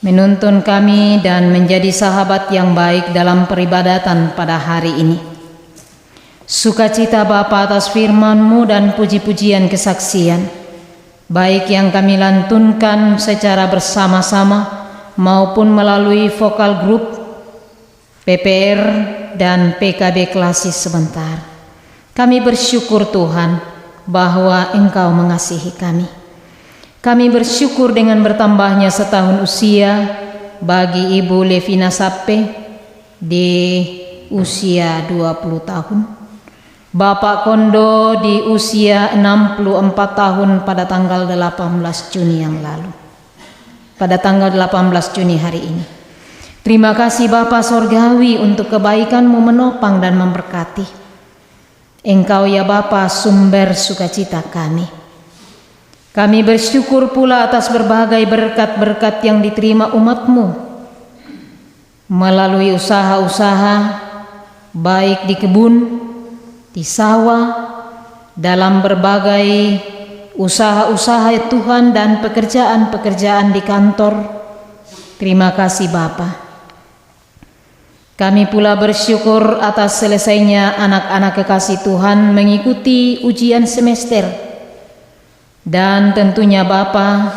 menuntun kami dan menjadi sahabat yang baik dalam peribadatan pada hari ini. Sukacita Bapa atas firman-Mu dan puji-pujian kesaksian, baik yang kami lantunkan secara bersama-sama maupun melalui vokal grup, PPR, dan PKB Klasis sebentar. Kami bersyukur Tuhan bahwa Engkau mengasihi kami. Kami bersyukur dengan bertambahnya setahun usia bagi Ibu Levina Sappe di usia 20 tahun. Bapak Kondo di usia 64 tahun pada tanggal 18 Juni yang lalu. Pada tanggal 18 Juni hari ini. Terima kasih Bapa Sorgawi untuk kebaikan-Mu menopang dan memberkati. Engkau ya Bapa sumber sukacita kami. Kami bersyukur pula atas berbagai berkat-berkat yang diterima umat-Mu melalui usaha-usaha baik di kebun, di sawah, dalam berbagai usaha-usaha Tuhan dan pekerjaan-pekerjaan di kantor. Terima kasih Bapa. Kami pula bersyukur atas selesainya anak-anak kekasih Tuhan mengikuti ujian semester. Dan tentunya Bapa,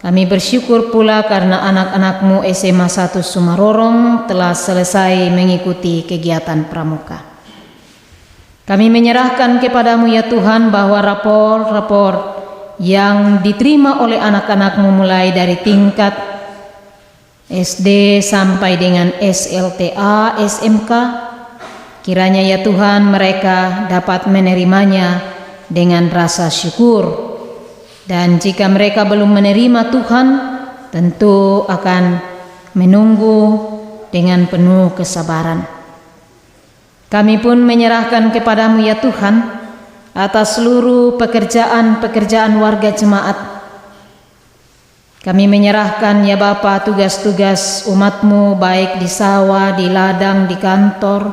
kami bersyukur pula karena anak-anak-Mu SMA 1 Sumarorong telah selesai mengikuti kegiatan pramuka. Kami menyerahkan kepadamu ya Tuhan bahwa rapor-rapor yang diterima oleh anak-anak-Mu mulai dari tingkat SD sampai dengan SLTA, SMK, kiranya ya Tuhan mereka dapat menerimanya dengan rasa syukur. Dan jika mereka belum menerima Tuhan, tentu akan menunggu dengan penuh kesabaran. Kami pun menyerahkan kepadamu ya Tuhan atas seluruh pekerjaan-pekerjaan warga jemaat. Kami menyerahkan ya Bapa tugas-tugas umat-Mu baik di sawah, di ladang, di kantor,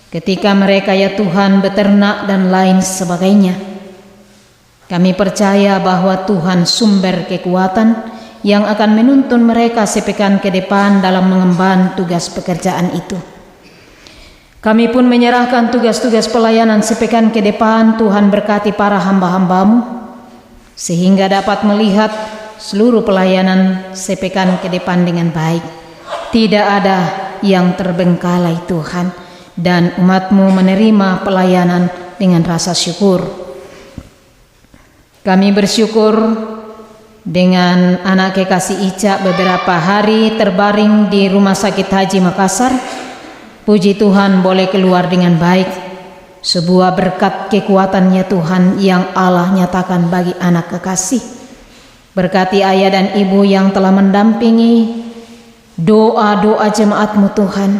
ketika mereka ya Tuhan beternak dan lain sebagainya. Kami percaya bahwa Tuhan sumber kekuatan yang akan menuntun mereka sepekan ke depan dalam mengemban tugas pekerjaan itu. Kami pun menyerahkan tugas-tugas pelayanan sepekan ke depan. Tuhan berkati para hamba-hamba-Mu sehingga dapat melihat seluruh pelayanan sepekan ke depan dengan baik. Tidak ada yang terbengkalai Tuhan, dan umat-Mu menerima pelayanan dengan rasa syukur. Kami bersyukur dengan anak kekasih Ica beberapa hari terbaring di Rumah Sakit Haji Makassar. Puji Tuhan boleh keluar dengan baik. Sebuah berkat kekuatan ya Tuhan yang Allah nyatakan bagi anak kekasih. Berkati ayah dan ibu yang telah mendampingi doa-doa jemaat-Mu Tuhan,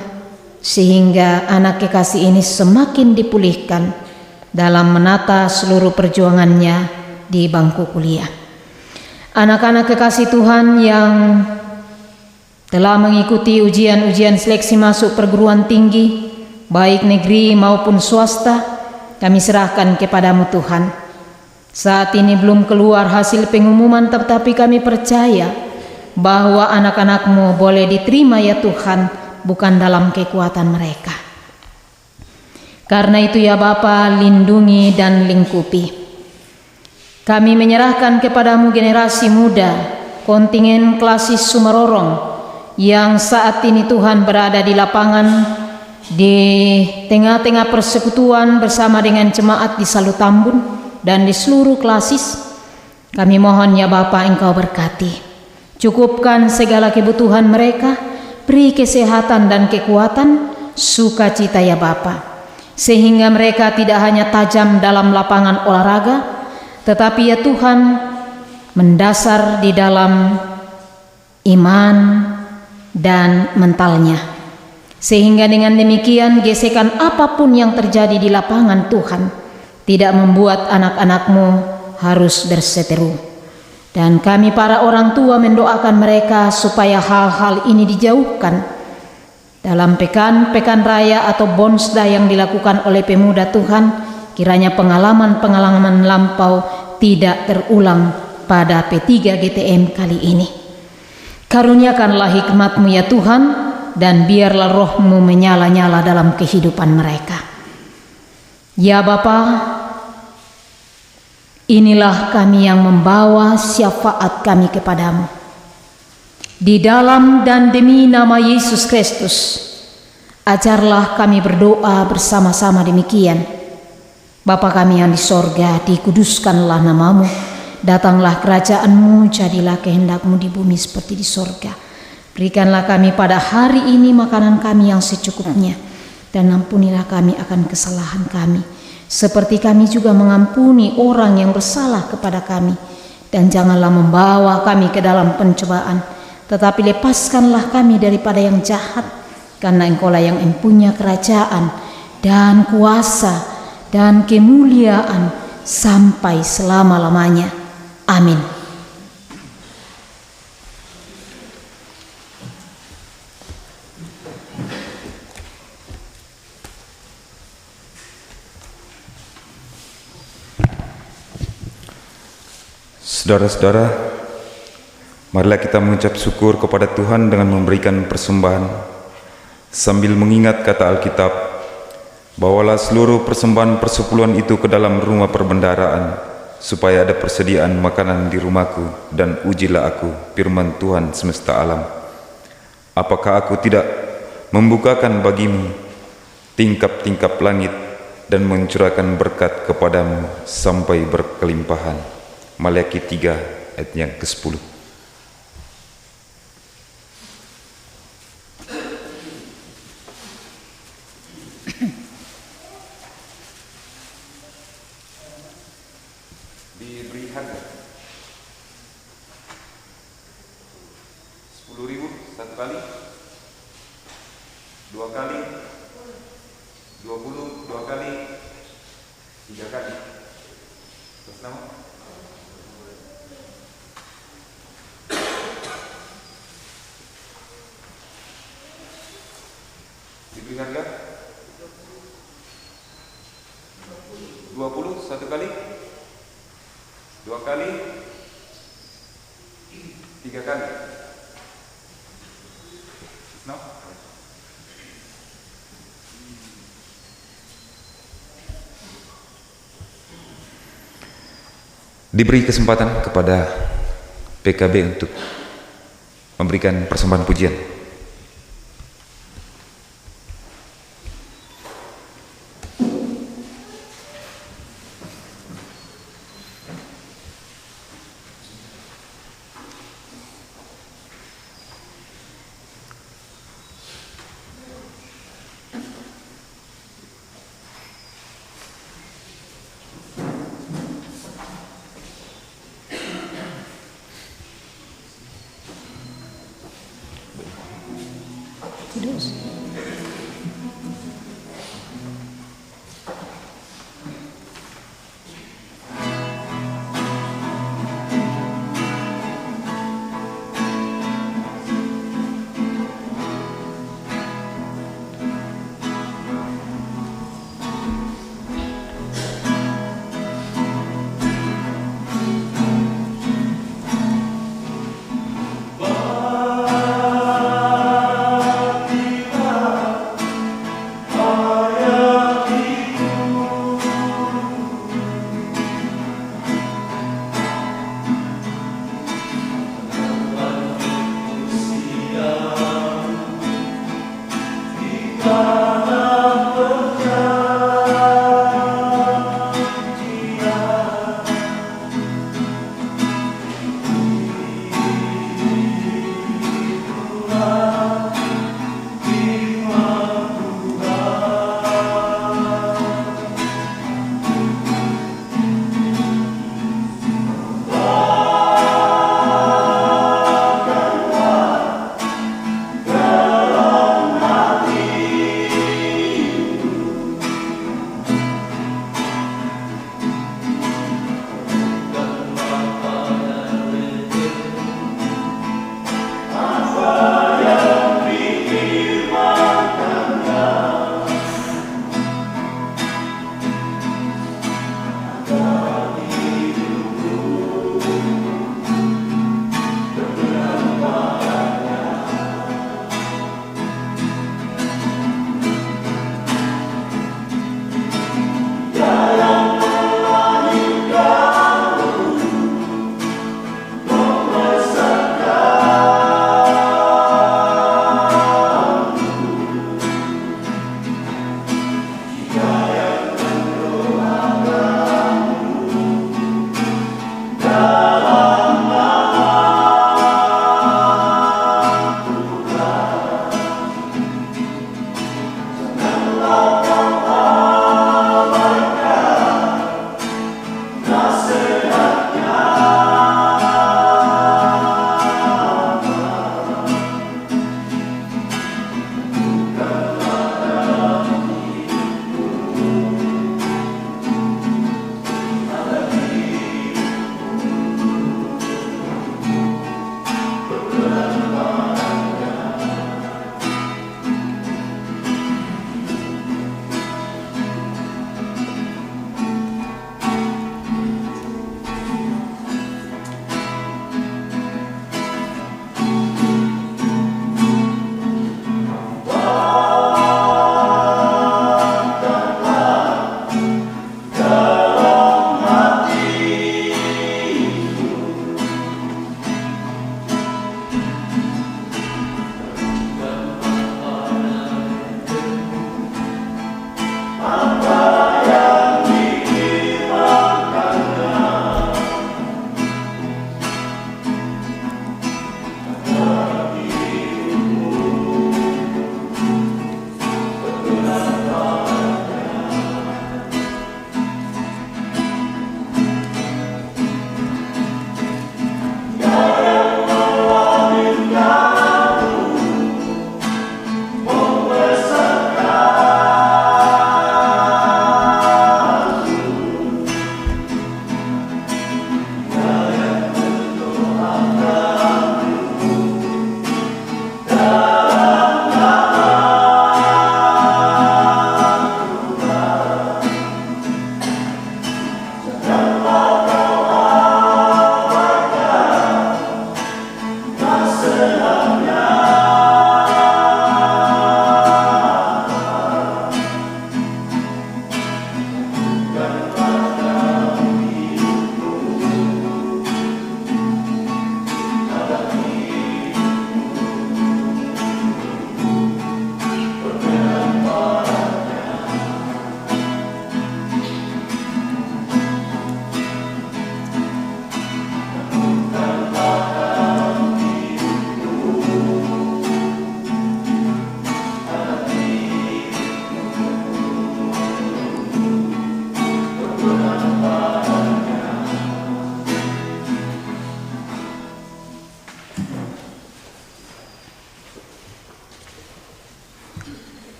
sehingga anak kekasih ini semakin dipulihkan dalam menata seluruh perjuangannya di bangku kuliah. Anak-anak kekasih Tuhan yang telah mengikuti ujian-ujian seleksi masuk perguruan tinggi, baik negeri maupun swasta, kami serahkan kepadamu Tuhan. Saat ini belum keluar hasil pengumuman, tetapi kami percaya bahwa anak-anak-Mu boleh diterima ya Tuhan, bukan dalam kekuatan mereka. Karena itu ya Bapa, lindungi dan lingkupi. Kami menyerahkan kepadamu generasi muda, kontingen Klasis Sumarorong, yang saat ini Tuhan berada di lapangan, di tengah-tengah persekutuan bersama dengan jemaat di Salutambun dan di seluruh Klasis. Kami mohon ya Bapa, Engkau berkati. Cukupkan segala kebutuhan mereka, beri kesehatan dan kekuatan, sukacita ya Bapa, sehingga mereka tidak hanya tajam dalam lapangan olahraga, tetapi ya Tuhan, mendasar di dalam iman dan mentalnya. Sehingga dengan demikian gesekan apapun yang terjadi di lapangan Tuhan tidak membuat anak-anak-Mu harus berseteru. Dan kami para orang tua mendoakan mereka supaya hal-hal ini dijauhkan dalam pekan-pekan raya atau bonsda yang dilakukan oleh pemuda Tuhan. Kiranya pengalaman-pengalaman lampau tidak terulang pada P3 GTM kali ini. Karuniakanlah hikmat-Mu ya Tuhan, dan biarlah roh-Mu menyala-nyala dalam kehidupan mereka. Ya Bapa, inilah kami yang membawa syafaat kami kepadamu. Di dalam dan demi nama Yesus Kristus, ajarlah kami berdoa bersama-sama demikian. Bapa kami yang di sorga, dikuduskanlah namamu. Datanglah kerajaan-Mu, jadilah kehendak-Mu di bumi seperti di sorga. Berikanlah kami pada hari ini makanan kami yang secukupnya, dan ampunilah kami akan kesalahan kami, seperti kami juga mengampuni orang yang bersalah kepada kami. Dan janganlah membawa kami ke dalam pencobaan, tetapi lepaskanlah kami daripada yang jahat, karena Engkaulah yang mempunyai kerajaan dan kuasa dan kemuliaan sampai selama-lamanya. Amin. Saudara-saudara, marilah kita mengucap syukur kepada Tuhan dengan memberikan persembahan sambil mengingat kata Alkitab, bawalah seluruh persembahan persepuluhan itu ke dalam rumah perbendaharaan, supaya ada persediaan makanan di rumahku, dan ujilah aku, firman Tuhan semesta alam. Apakah aku tidak membukakan bagimu tingkap-tingkap langit dan mencurahkan berkat kepadamu sampai berkelimpahan. Maliaki 3 ayat yang ke-10. Diberi harga 10.000 satu kali, 2 kali, 20 2 kali, 3 kali. Terus nama? Diberi harga 20 satu kali, 2 kali, 3 kali. No? Diberi kesempatan kepada PKB untuk memberikan persembahan pujian.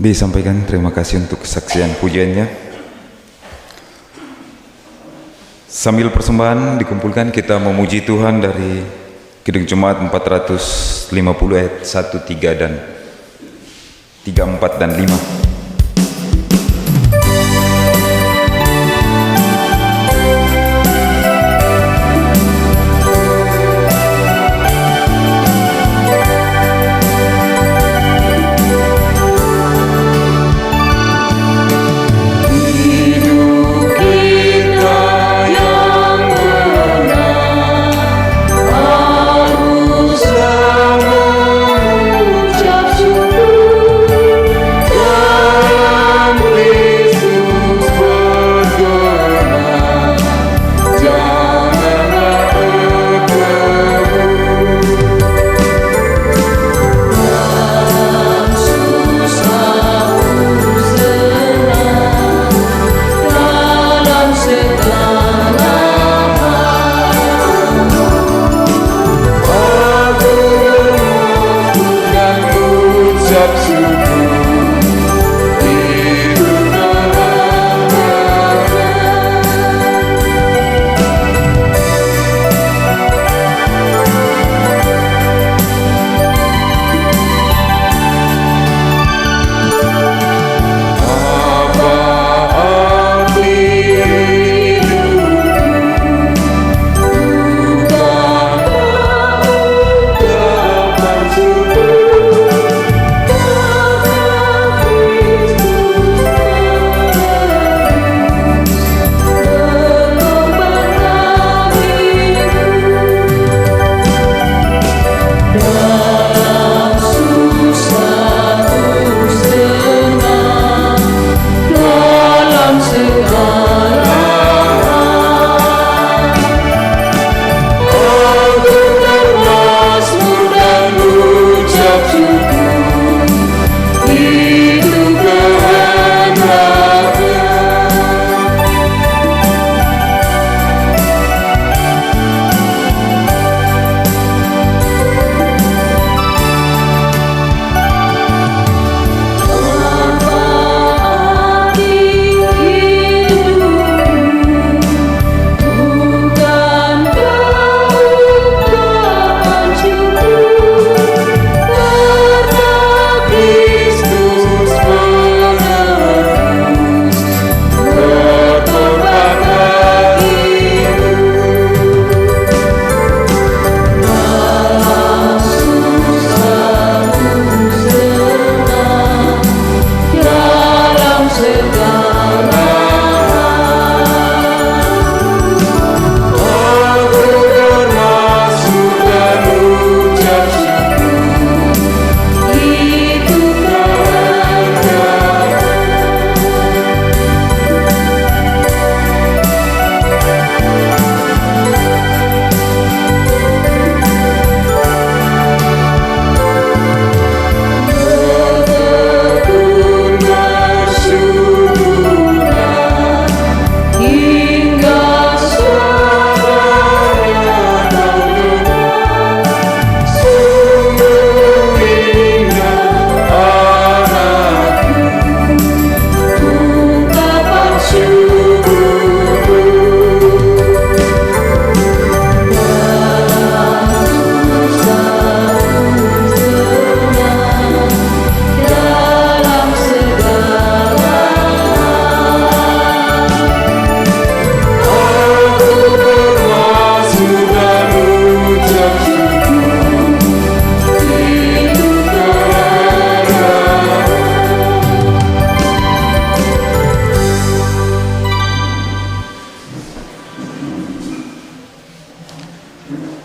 Disampaikan terima kasih untuk kesaksian pujiannya. Sambil persembahan dikumpulkan, kita memuji Tuhan dari Kidung Jemaat 450 ayat 1, 3 dan 3, 4 dan 5.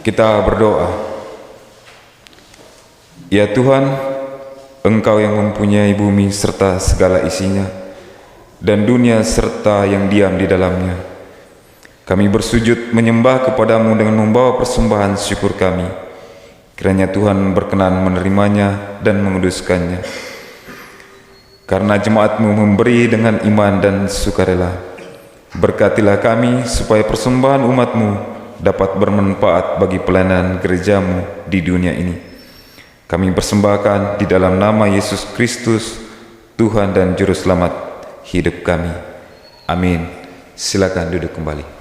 Kita berdoa. Ya Tuhan, Engkau yang mempunyai bumi serta segala isinya, dan dunia serta yang diam di dalamnya. Kami bersujud menyembah kepadamu dengan membawa persembahan syukur kami. Kiranya Tuhan berkenan menerimanya dan menguduskannya. Karena jemaat-Mu memberi dengan iman dan sukarela, berkatilah kami supaya persembahan umat-Mu dapat bermanfaat bagi pelayanan gereja-Mu di dunia ini. Kami persembahkan di dalam nama Yesus Kristus, Tuhan dan Juru Selamat hidup kami. Amin. Silakan duduk kembali.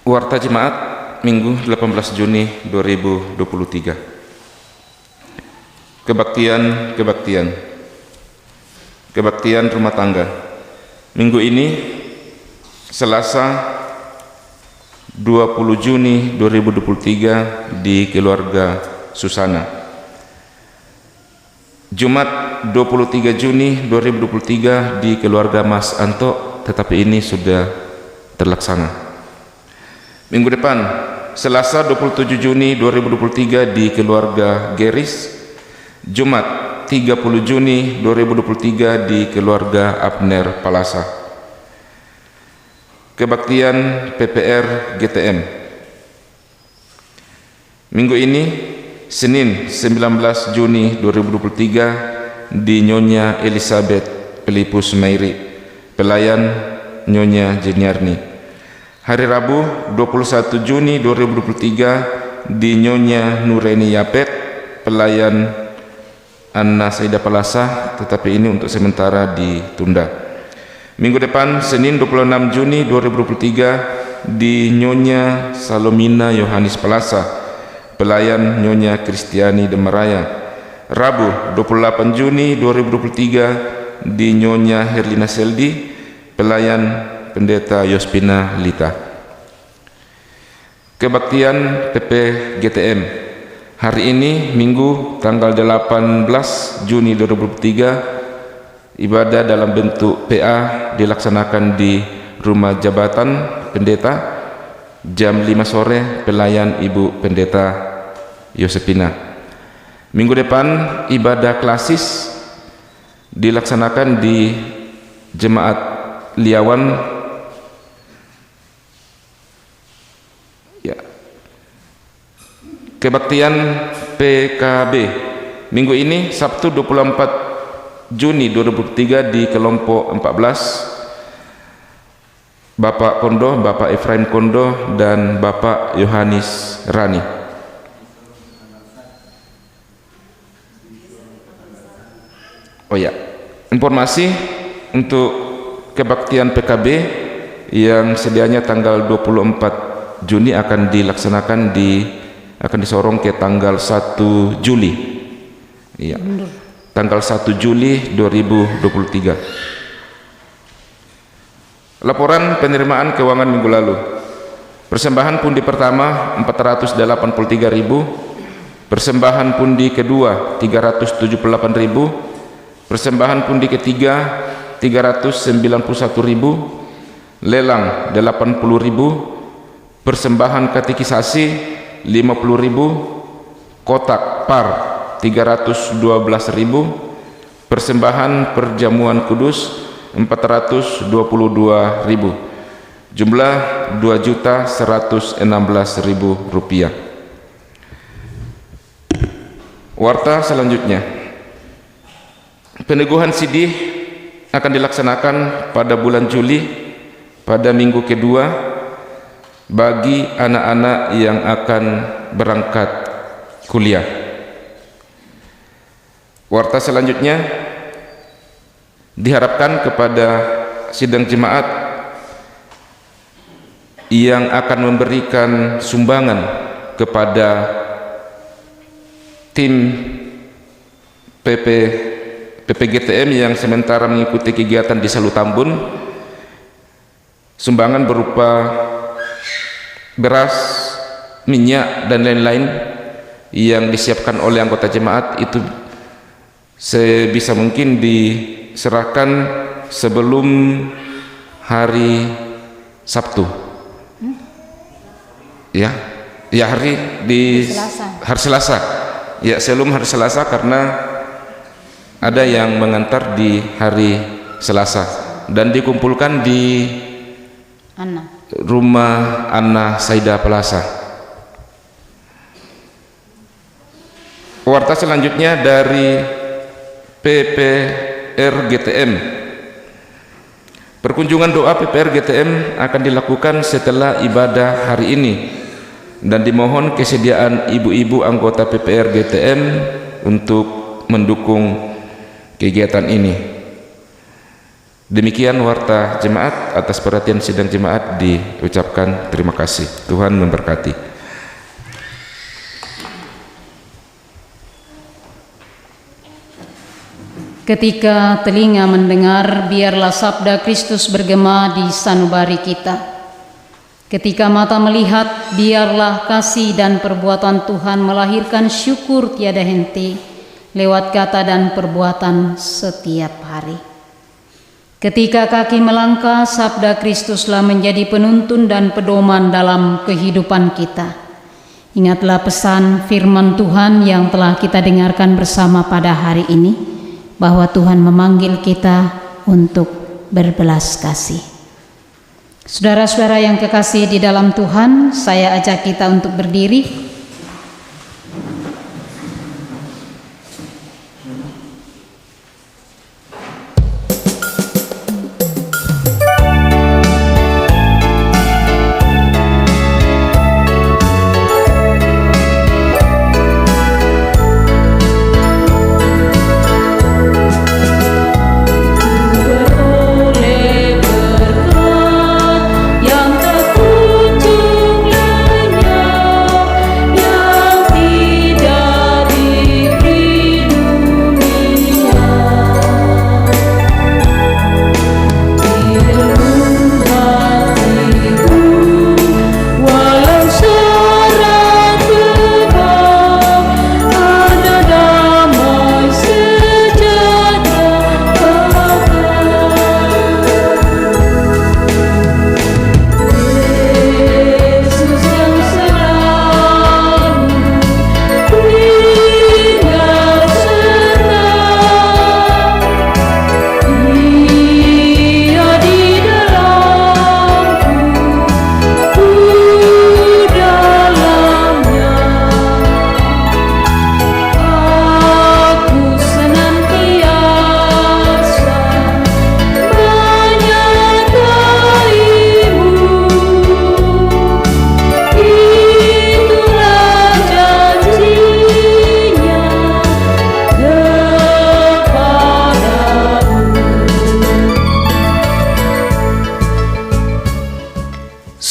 Warta Jemaat Minggu 18 Juni 2023. Kebaktian rumah tangga. Minggu ini Selasa 20 Juni 2023 di keluarga Susana. Jumat 23 Juni 2023 di keluarga Mas Anto, tetapi ini sudah terlaksana. Minggu depan, Selasa 27 Juni 2023 di keluarga Geris. Jumat 30 Juni 2023 di keluarga Abner Palasa. Kebaktian PPR GTM. Minggu ini, Senin 19 Juni 2023 di Nyonya Elizabeth Pelipus Mairi, pelayan Nyonya Jeniarni. Hari Rabu 21 Juni 2023 di Nyonya Nureni Yapet, pelayan Anna Saida Palasa, tetapi ini untuk sementara ditunda. Minggu depan Senin 26 Juni 2023 di Nyonya Salomina Yohanis Palasa, pelayan Nyonya Kristiani Demeraya. Rabu 28 Juni 2023 di Nyonya Herlina Seldi, pelayan Pendeta Yospina Lita. Kebaktian PP GTM. Hari ini Minggu tanggal 18 Juni 2023, ibadah dalam bentuk PA dilaksanakan di Rumah Jabatan Pendeta jam 5 sore, pelayan Ibu Pendeta Yosepina. Minggu depan ibadah klasis dilaksanakan di Jemaat Liawan. Kebaktian PKB minggu ini Sabtu 24 Juni 2003 di kelompok 14, Bapak Kondo, Bapak Efraim Kondo, dan Bapak Yohanis Rani. Oh ya, informasi untuk kebaktian PKB yang sedianya tanggal 24 Juni akan disorong ke tanggal 1 Juli. Iya. Tanggal 1 Juli 2023. Laporan penerimaan keuangan minggu lalu. Persembahan pundi pertama 483.000, persembahan pundi kedua 378.000, persembahan pundi ketiga 391.000, lelang 80.000, persembahan katekisasi 50.000, kotak par 312.000, persembahan perjamuan kudus 422.000, jumlah 2.116.000 rupiah. Warta selanjutnya, peneguhan sidih akan dilaksanakan pada bulan Juli pada minggu kedua bagi anak-anak yang akan berangkat kuliah. Warta selanjutnya, diharapkan kepada sidang jemaat yang akan memberikan sumbangan kepada tim PPGTM yang sementara mengikuti kegiatan di Salutambun, sumbangan berupa beras, minyak, dan lain-lain yang disiapkan oleh anggota jemaat itu sebisa mungkin diserahkan sebelum hari Sabtu. Hari Selasa. Ya, sebelum hari Selasa, karena ada yang mengantar di hari Selasa dan dikumpulkan di Rumah Anna Saida Plaza. Warta selanjutnya dari PPR GTM. Perkunjungan doa PPR GTM akan dilakukan setelah ibadah hari ini dan dimohon kesediaan ibu-ibu anggota PPR GTM untuk mendukung kegiatan ini. Demikian warta jemaat. Atas perhatian sidang jemaat diucapkan terima kasih. Tuhan memberkati. Ketika telinga mendengar, biarlah sabda Kristus bergema di sanubari kita. Ketika mata melihat, biarlah kasih dan perbuatan Tuhan melahirkan syukur tiada henti lewat kata dan perbuatan setiap hari. Ketika kaki melangkah, sabda Kristuslah menjadi penuntun dan pedoman dalam kehidupan kita. Ingatlah pesan firman Tuhan yang telah kita dengarkan bersama pada hari ini, bahwa Tuhan memanggil kita untuk berbelas kasih. Saudara-saudara yang kekasih di dalam Tuhan, saya ajak kita untuk berdiri.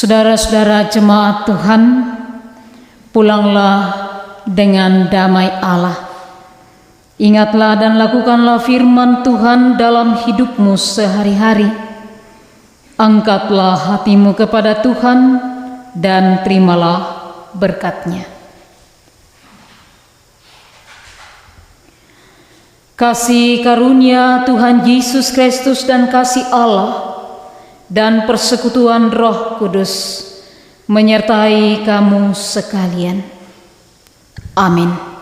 Saudara-saudara jemaat Tuhan, pulanglah dengan damai Allah. Ingatlah dan lakukanlah firman Tuhan dalam hidupmu sehari-hari. Angkatlah hatimu kepada Tuhan dan terimalah berkat-Nya. Kasih karunia Tuhan Yesus Kristus dan kasih Allah dan persekutuan Roh Kudus menyertai kamu sekalian. Amin.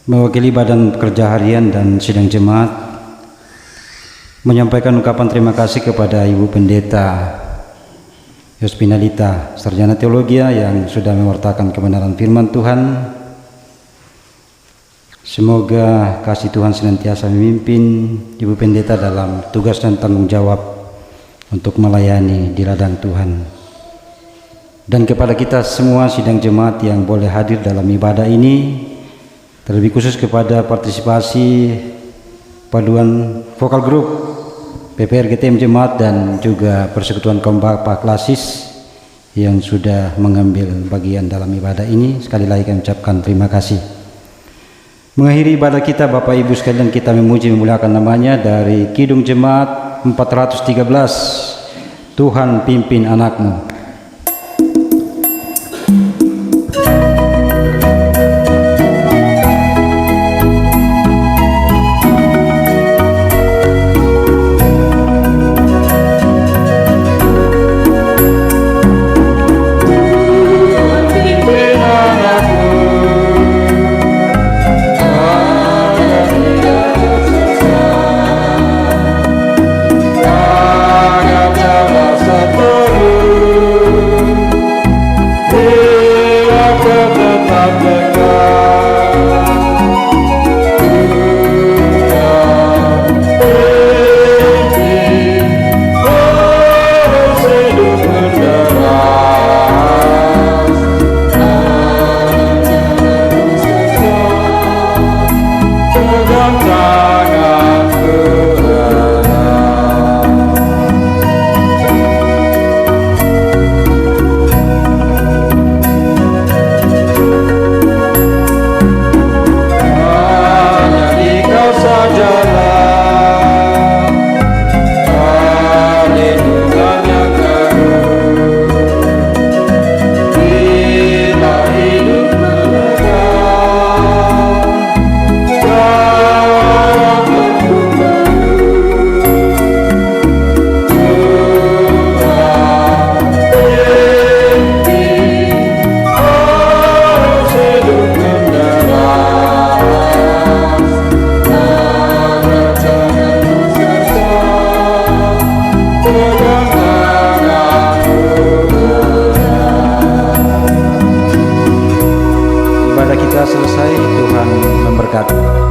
Mewakili Badan Pekerja Harian dan Sidang Jemaat menyampaikan ungkapan terima kasih kepada Ibu Pendeta Yospinalita, Sarjana Teologi yang sudah mewartakan kebenaran firman Tuhan. Semoga kasih Tuhan senantiasa memimpin Ibu Pendeta dalam tugas dan tanggung jawab untuk melayani di ladang Tuhan. Dan kepada kita semua sidang jemaat yang boleh hadir dalam ibadah ini, terlebih khusus kepada partisipasi paduan vokal grup PPR GTM Jemaat dan juga Persekutuan Kaum Bapa Klasis yang sudah mengambil bagian dalam ibadah ini, sekali lagi kami ucapkan terima kasih. Mengakhiri ibadah kita, Bapak Ibu sekalian, kita memuji memuliakan namanya dari Kidung Jemaat 413, Tuhan pimpin anakmu. ibadah kita selesai. Tuhan memberkati.